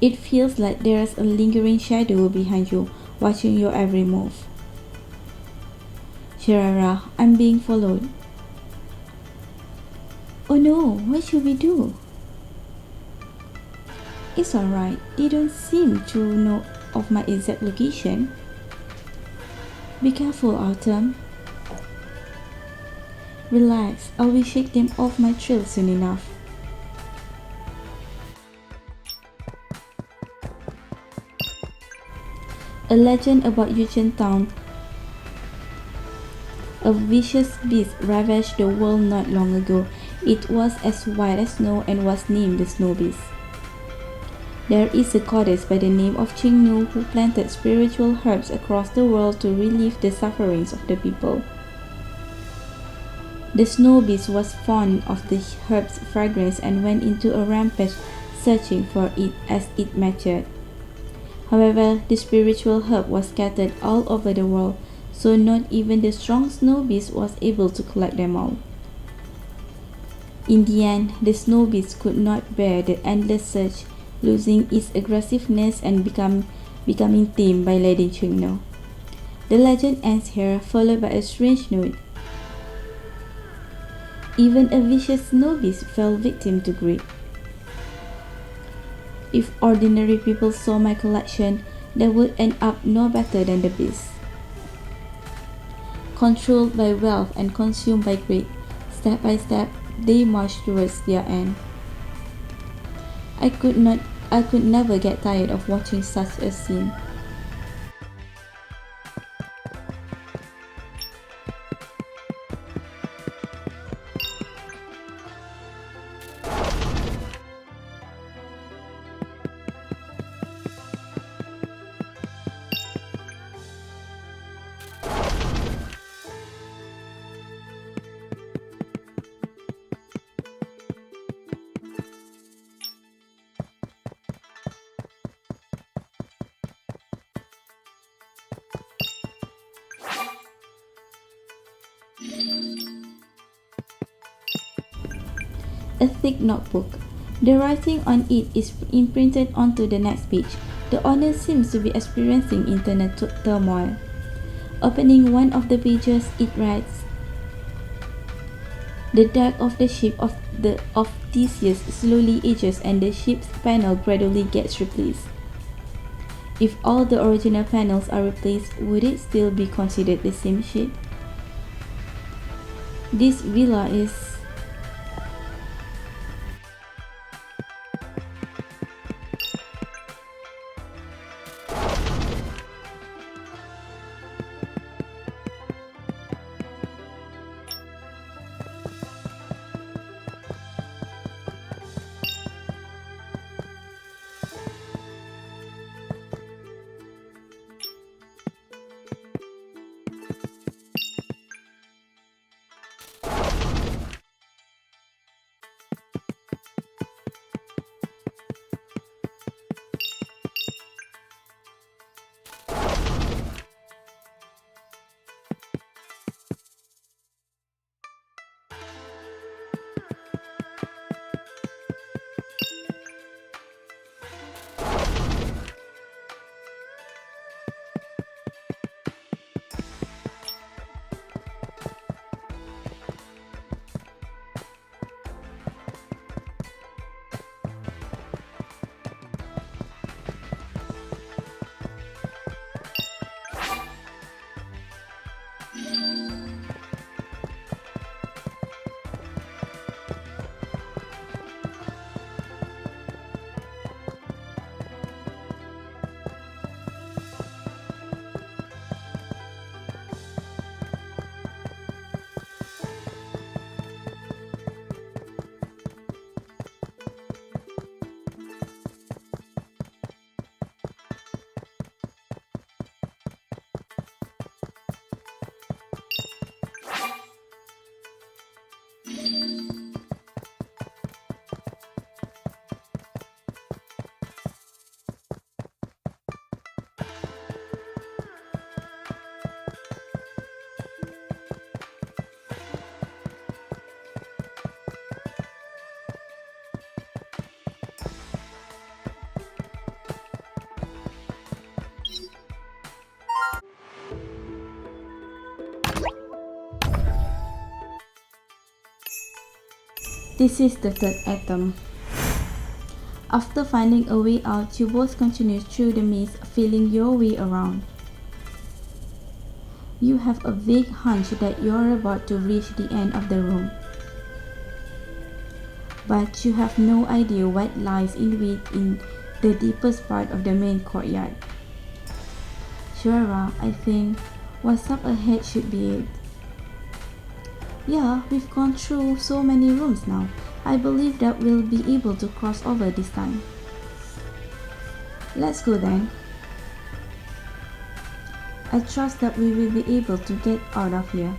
It feels like there is a lingering shadow behind you, watching your every move. Shirara, I'm being followed. Oh no, what should we do? It's alright, they don't seem to know of my exact location. Be careful, Autumn. Relax, I will shake them off my trail soon enough. A legend about Yuchen Town. A vicious beast ravaged the world not long ago. It was as white as snow and was named the Snow Beast. There is a goddess by the name of Qingnu who planted spiritual herbs across the world to relieve the sufferings of the people. The Snow Beast was fond of the herb's fragrance and went into a rampage searching for it as it matured. However, the spiritual herb was scattered all over the world, so not even the strong Snow Beast was able to collect them all. In the end, the Snow Beast could not bear the endless search, losing its aggressiveness and becoming tamed by Lady Qingnu. The legend ends here, followed by a strange note. Even a vicious Snow Beast fell victim to greed. If ordinary people saw my collection, that would end up no better than the beast. Controlled by wealth and consumed by greed, step by step, they marched towards their end. I could never get tired of watching such a scene. A thick notebook. The writing on it is imprinted onto the next page. The owner seems to be experiencing internal turmoil. Opening one of the pages, it writes, "The deck of the ship of Theseus slowly ages and the ship's panel gradually gets replaced. If all the original panels are replaced, would it still be considered the same ship? This villa is..." This is the third atom. After finding a way out, you both continue through the maze, feeling your way around. You have a vague hunch that you're about to reach the end of the room, but you have no idea what lies in wait in the deepest part of the main courtyard. Shuara, I think what's up ahead should be it. Yeah, we've gone through so many rooms now. I believe that we'll be able to cross over this time. Let's go then. I trust that we will be able to get out of here.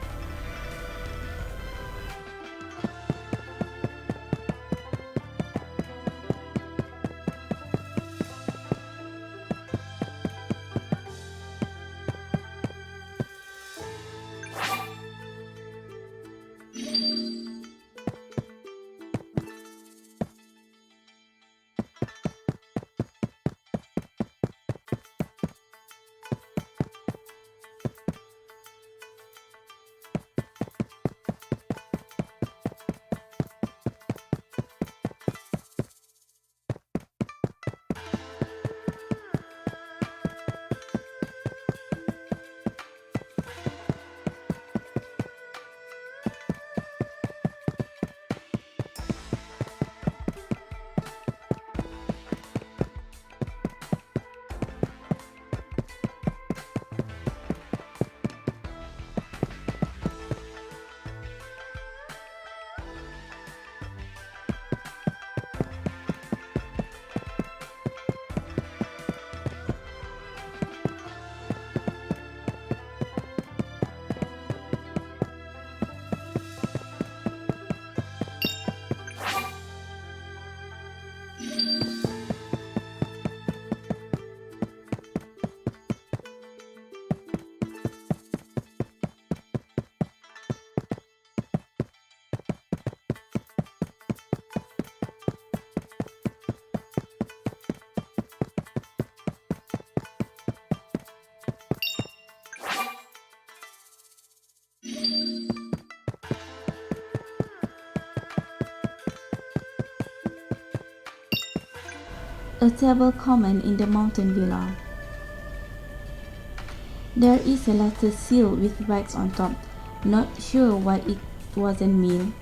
A table common in the mountain villa. There is a letter sealed with wax on top. Not sure what it wasn't mean.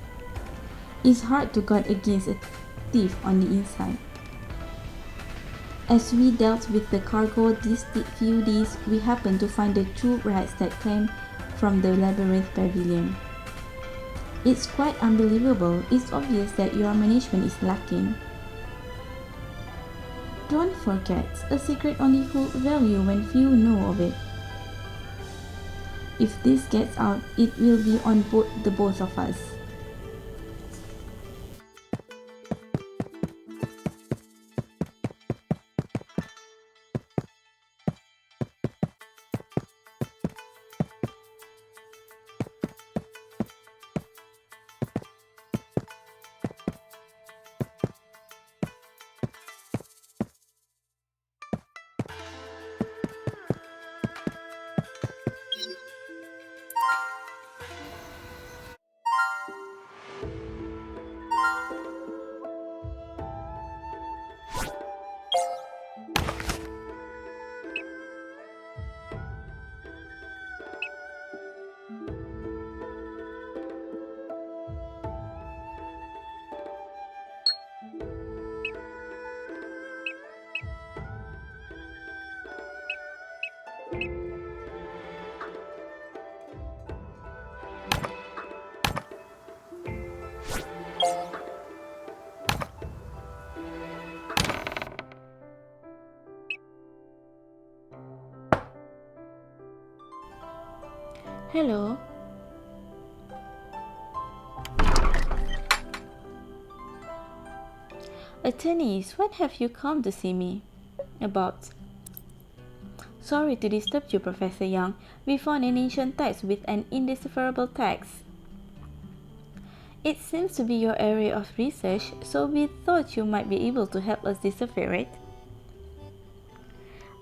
It's hard to guard against a thief on the inside. As we dealt with the cargo these few days, we happened to find the two rats that came from the labyrinth pavilion. It's quite unbelievable. It's obvious that your management is lacking. Don't forget, a secret only holds value when few know of it. If this gets out, it will be on the both of us. Hello. Themis, what have you come to see me about? Sorry to disturb you, Professor Young. We found an ancient text with an indecipherable text. It seems to be your area of research, so we thought you might be able to help us decipher it.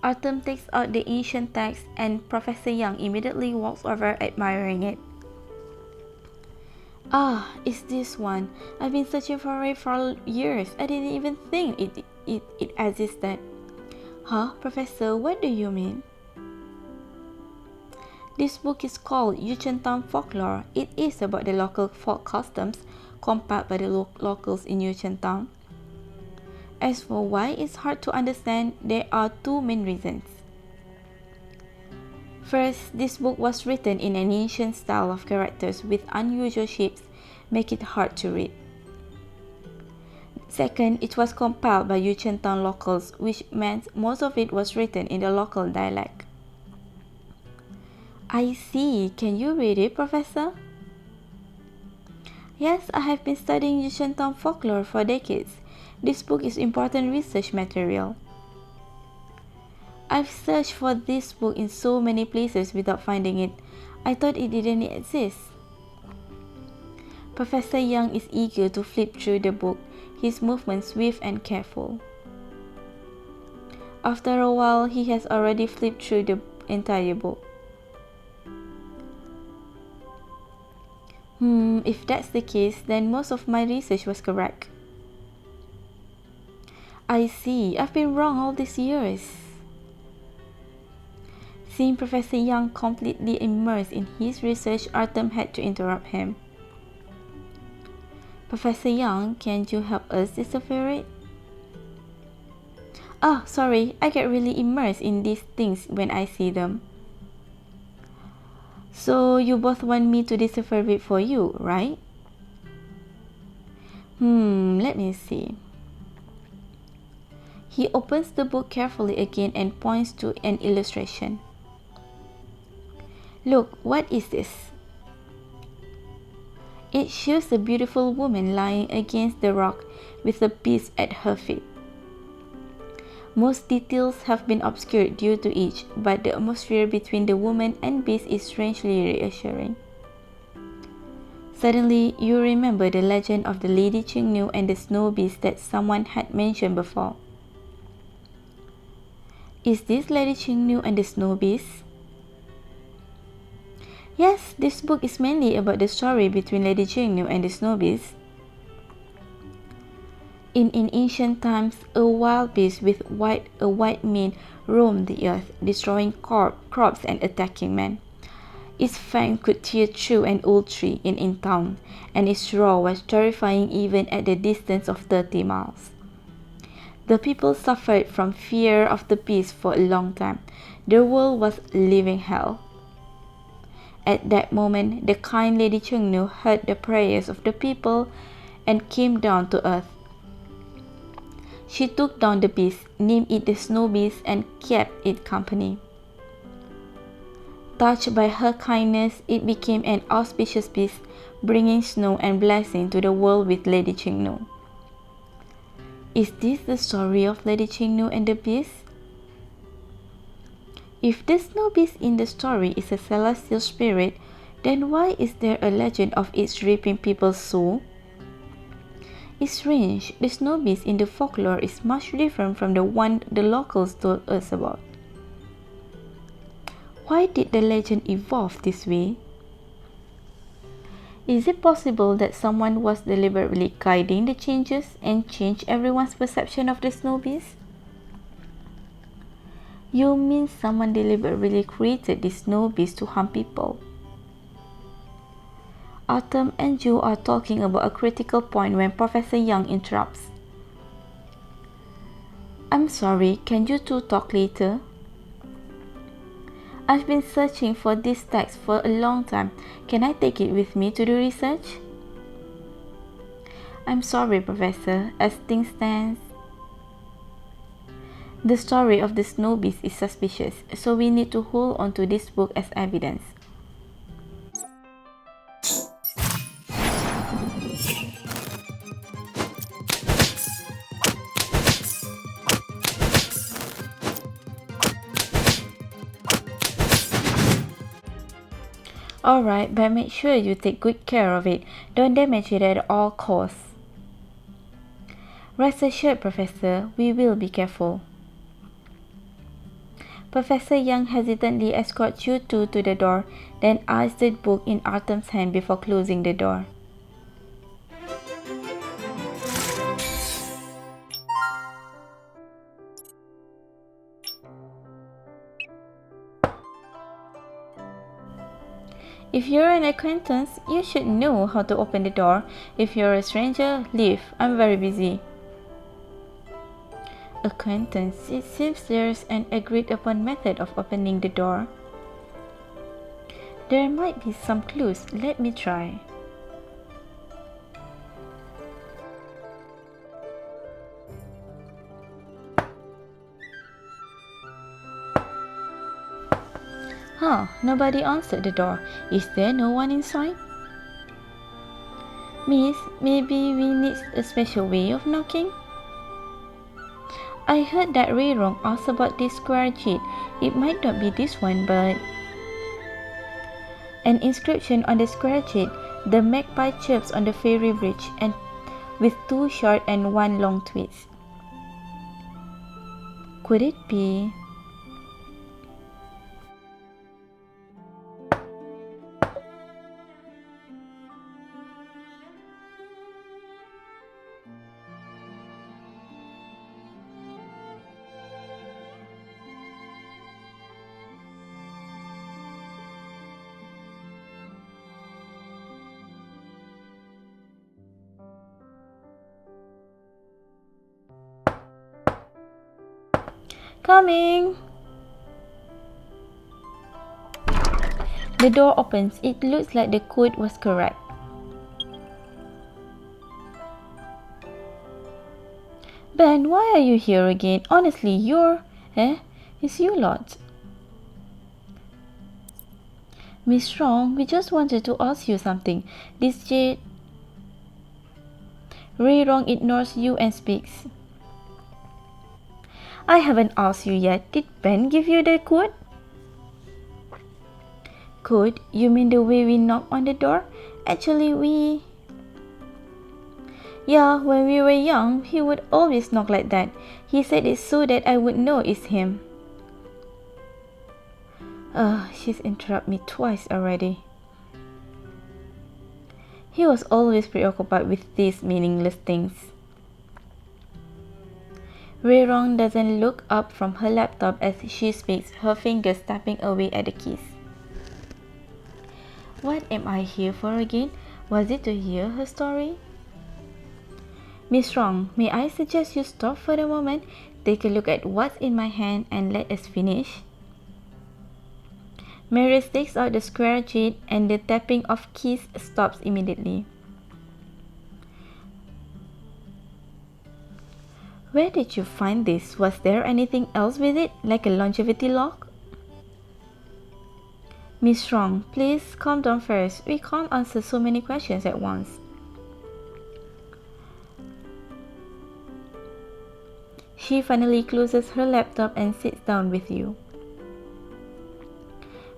Artem takes out the ancient text and Professor Young immediately walks over admiring it. Ah, it's this one. I've been searching for it for years. I didn't even think it existed. Huh, Professor, what do you mean? This book is called Yuchentown Folklore. It is about the local folk customs compiled by the locals in Yuchentown. As for why it's hard to understand, there are two main reasons. First, this book was written in an ancient style of characters with unusual shapes, make it hard to read. Second, it was compiled by Yuchentown locals, which meant most of it was written in the local dialect. I see. Can you read it, Professor? Yes, I have been studying Yuchentown folklore for decades. This book is important research material. I've searched for this book in so many places without finding it. I thought it didn't exist. Professor Young is eager to flip through the book, his movements swift and careful. After a while, he has already flipped through the entire book. If that's the case, then most of my research was correct. I see. I've been wrong all these years. Seeing Professor Young completely immersed in his research, Artem had to interrupt him. Professor Young, can't you help us decipher it? Oh, sorry, I get really immersed in these things when I see them. So you both want me to decipher it for you, right? Let me see. He opens the book carefully again and points to an illustration. Look, what is this? It shows a beautiful woman lying against the rock with a beast at her feet. Most details have been obscured due to age, but the atmosphere between the woman and beast is strangely reassuring. Suddenly, you remember the legend of the Lady Chingnu and the snow beast that someone had mentioned before. Is this Lady Chingnu and the snow beast? Yes, this book is mainly about the story between Lady Chingnu and the snow beast. In ancient times, a wild beast with a white mane roamed the earth, destroying crops and attacking men. Its fang could tear through an old tree in town, and its roar was terrifying even at the distance of 30 miles. The people suffered from fear of the beast for a long time. Their world was living hell. At that moment, the kind Lady Chengnu heard the prayers of the people and came down to earth. She took down the beast, named it the Snow Beast, and kept it company. Touched by her kindness, it became an auspicious beast, bringing snow and blessing to the world with Lady Chengnu. Is this the story of Lady Chengnu and the beast? If the snow beast in the story is a celestial spirit, then why is there a legend of its reaping people's soul? It's strange, the snow beast in the folklore is much different from the one the locals told us about. Why did the legend evolve this way? Is it possible that someone was deliberately guiding the changes and changed everyone's perception of the snow beast? You mean someone deliberately created the snow beast to harm people? Autumn and Joe are talking about a critical point when Professor Young interrupts. I'm sorry, can you two talk later? I've been searching for this text for a long time. Can I take it with me to do research? I'm sorry, Professor. As things stand, the story of the snow beast is suspicious, so we need to hold on to this book as evidence. Alright, but make sure you take good care of it. Don't damage it at all costs. Rest assured, Professor, we will be careful. Professor Young hesitantly escorts you two to the door, then eyes the book in Artem's hand before closing the door. If you're an acquaintance, you should know how to open the door. If you're a stranger, leave. I'm very busy. Acquaintance, it seems there's an agreed upon method of opening the door. There might be some clues. Let me try. Huh, nobody answered the door. Is there no one inside? Miss, maybe we need a special way of knocking? I heard that Rayrong asked about this square sheet. It might not be this one, but... An inscription on the square sheet. The magpie chirps on the fairy bridge, and with 2 short and 1 long tweets. Could it be... Coming! The door opens. It looks like the code was correct. Ben, why are you here again? Honestly, it's you lot. Miss Strong, we just wanted to ask you something. This jade... Rayrong ignores you and speaks. I haven't asked you yet. Did Ben give you the code? Code? You mean the way we knock on the door? Actually, Yeah, when we were young, he would always knock like that. He said it so that I would know it's him. She's interrupted me twice already. He was always preoccupied with these meaningless things. Rong doesn't look up from her laptop as she speaks, her fingers tapping away at the keys. What am I here for again? Was it to hear her story? Miss Rong, may I suggest you stop for a moment, take a look at what's in my hand and let us finish? Maris takes out the square jade and the tapping of keys stops immediately. Where did you find this? Was there anything else with it, like a longevity lock? Miss Rong, please calm down first. We can't answer so many questions at once. She finally closes her laptop and sits down with you.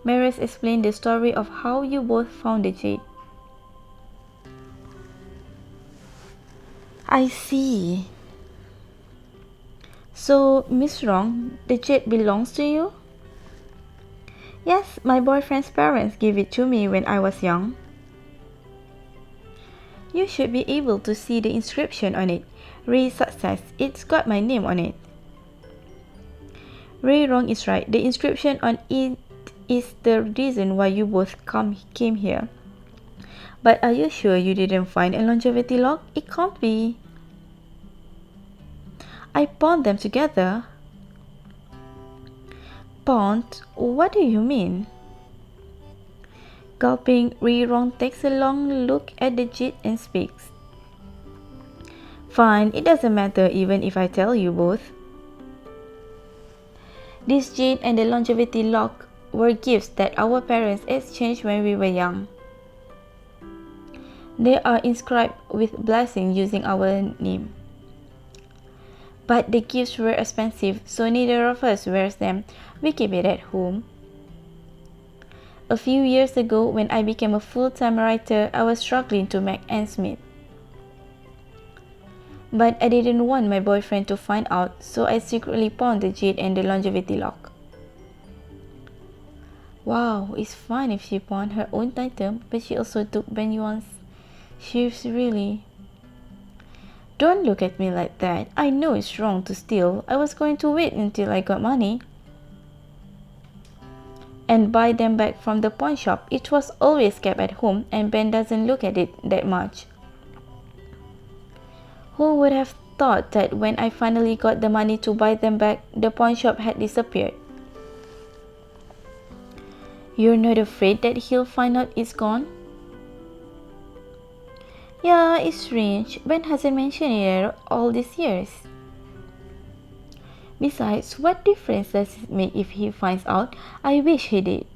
Maris explained the story of how you both found the jade. I see. So, Miss Rong, the jade belongs to you? Yes, my boyfriend's parents gave it to me when I was young. You should be able to see the inscription on it. Ray Success. It's got my name on it. Ray Rong is right. The inscription on it is the reason why you both came here. But are you sure you didn't find a longevity lock? It can't be. I pawned them together. Pawned? What do you mean? Gulping, Ray Rong takes a long look at the jade and speaks. Fine, it doesn't matter even if I tell you both. This jade and the longevity lock were gifts that our parents exchanged when we were young. They are inscribed with blessing using our name. But the gifts were expensive, so neither of us wears them. We keep it at home. A few years ago, when I became a full-time writer, I was struggling to make ends meet. But I didn't want my boyfriend to find out, so I secretly pawned the jade and the longevity lock. Wow, it's fine if she pawned her own item, but she also took Ben Yuan's. She's really... Don't look at me like that. I know it's wrong to steal. I was going to wait until I got money and buy them back from the pawn shop. It was always kept at home and Ben doesn't look at it that much. Who would have thought that when I finally got the money to buy them back, the pawn shop had disappeared? You're not afraid that he'll find out it's gone? Yeah, it's strange. Ben hasn't mentioned it all these years. Besides, what difference does it make if he finds out? I wish he did.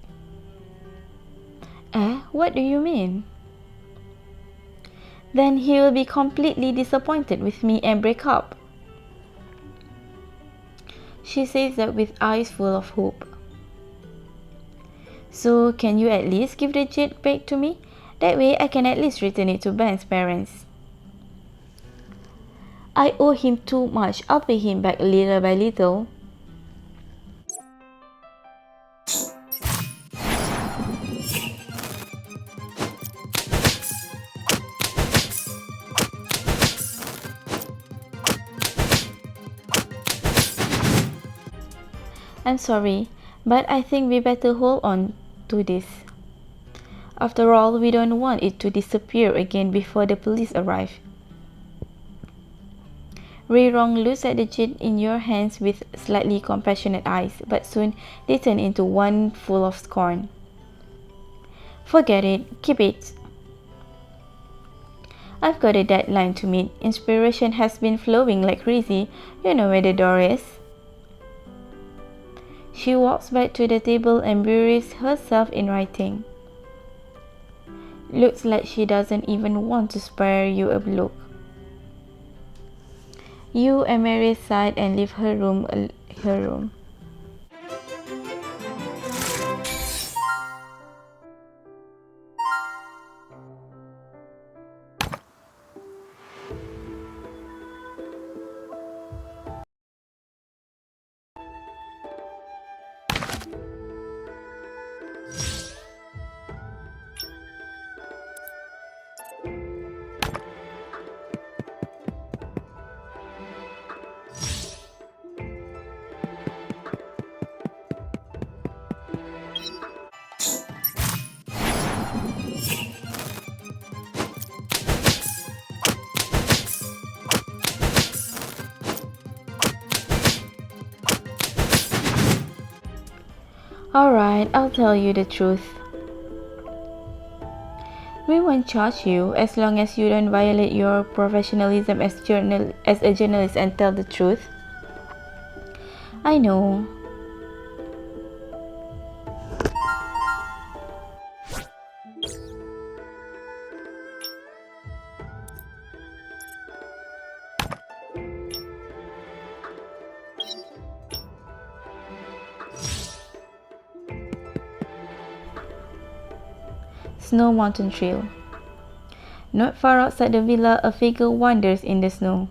What do you mean? Then he will be completely disappointed with me and break up. She says that with eyes full of hope. So, can you at least give the jade back to me? That way I can at least return it to Ben's parents. I owe him too much. I'll pay him back little by little. I'm sorry, but I think we better hold on to this. After all, we don't want it to disappear again before the police arrive. Ray Rong looks at the jade in your hands with slightly compassionate eyes, but soon they turn into one full of scorn. Forget it, keep it. I've got a deadline to meet. Inspiration has been flowing like crazy. You know where the door is. She walks back to the table and buries herself in writing. Looks like she doesn't even want to spare you a look. You and Mary sighed and leave her room. Alright, I'll tell you the truth. We won't charge you as long as you don't violate your professionalism as a journalist and tell the truth. I know. Snow Mountain Trail. Not far outside the villa, a figure wanders in the snow.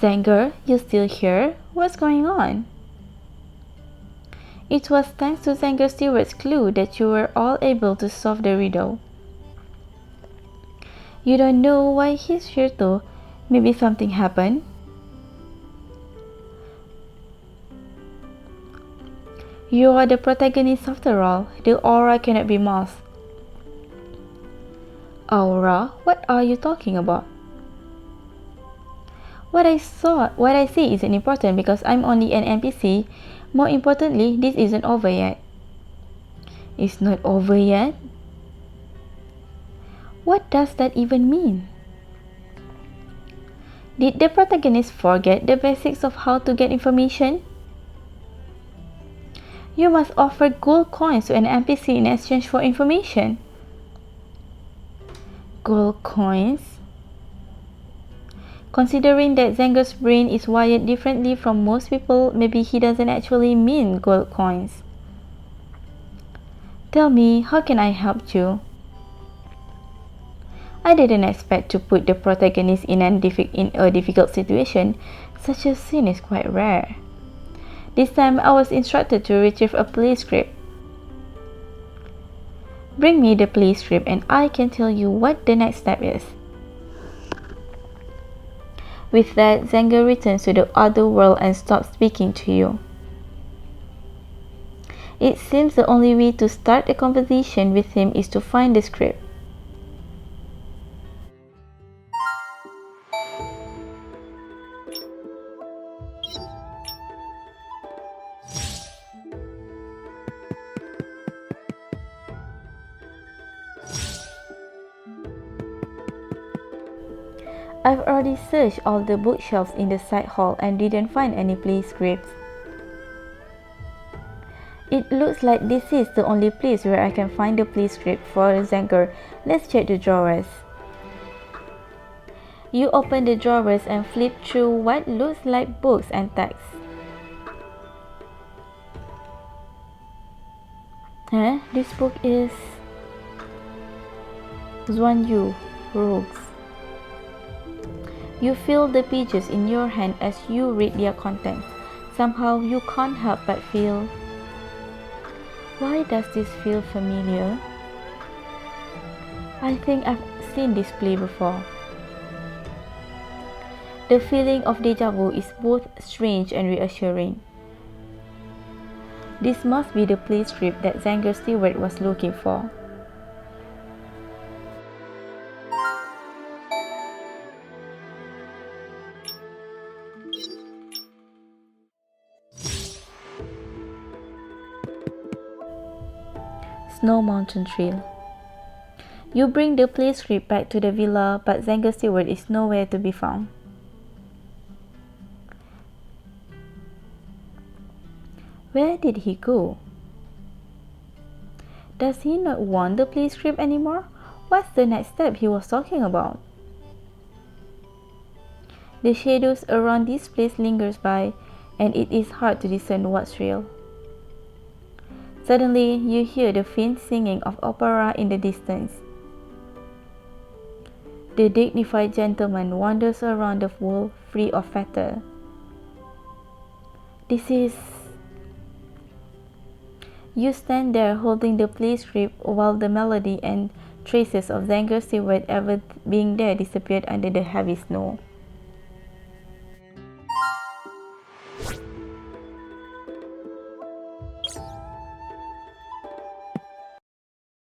Zanger, you still here? What's going on? It was thanks to Zanger Stewart's clue that you were all able to solve the riddle. You don't know why he's here though. Maybe something happened? You are the protagonist after all. The aura cannot be masked. Aura? What are you talking about? What I see isn't important because I'm only an NPC. More importantly, this isn't over yet. It's not over yet? What does that even mean? Did the protagonist forget the basics of how to get information? You must offer gold coins to an NPC in exchange for information. Gold coins? Considering that Zanger's brain is wired differently from most people, maybe he doesn't actually mean gold coins. Tell me, how can I help you? I didn't expect to put the protagonist in a difficult situation. Such a scene is quite rare. This time I was instructed to retrieve a play script. Bring me the play script and I can tell you what the next step is. With that, Zanger returns to the other world and stops speaking to you. It seems the only way to start a conversation with him is to find the script. I've already searched all the bookshelves in the side hall and didn't find any play scripts. It looks like this is the only place where I can find the play script for Zanger. Let's check the drawers. You open the drawers and flip through what looks like books and texts. This book is Xuan Yu, Rogues. You feel the pages in your hand as you read their contents. Somehow you can't help but feel, why does this feel familiar? I think I've seen this play before. The feeling of deja vu is both strange and reassuring. This must be the play script that Zanger Stewart was looking for. Snow Mountain Trail. You bring the play script back to the villa, but Zanger Stewart is nowhere to be found. Where did he go? Does he not want the play script anymore? What's the next step he was talking about? The shadows around this place lingers by, and it is hard to discern what's real. Suddenly, you hear the faint singing of opera in the distance. The dignified gentleman wanders around the pool, free of fetter. This is... You stand there holding the play script while the melody and traces of Zanger Stewart ever being there disappeared under the heavy snow.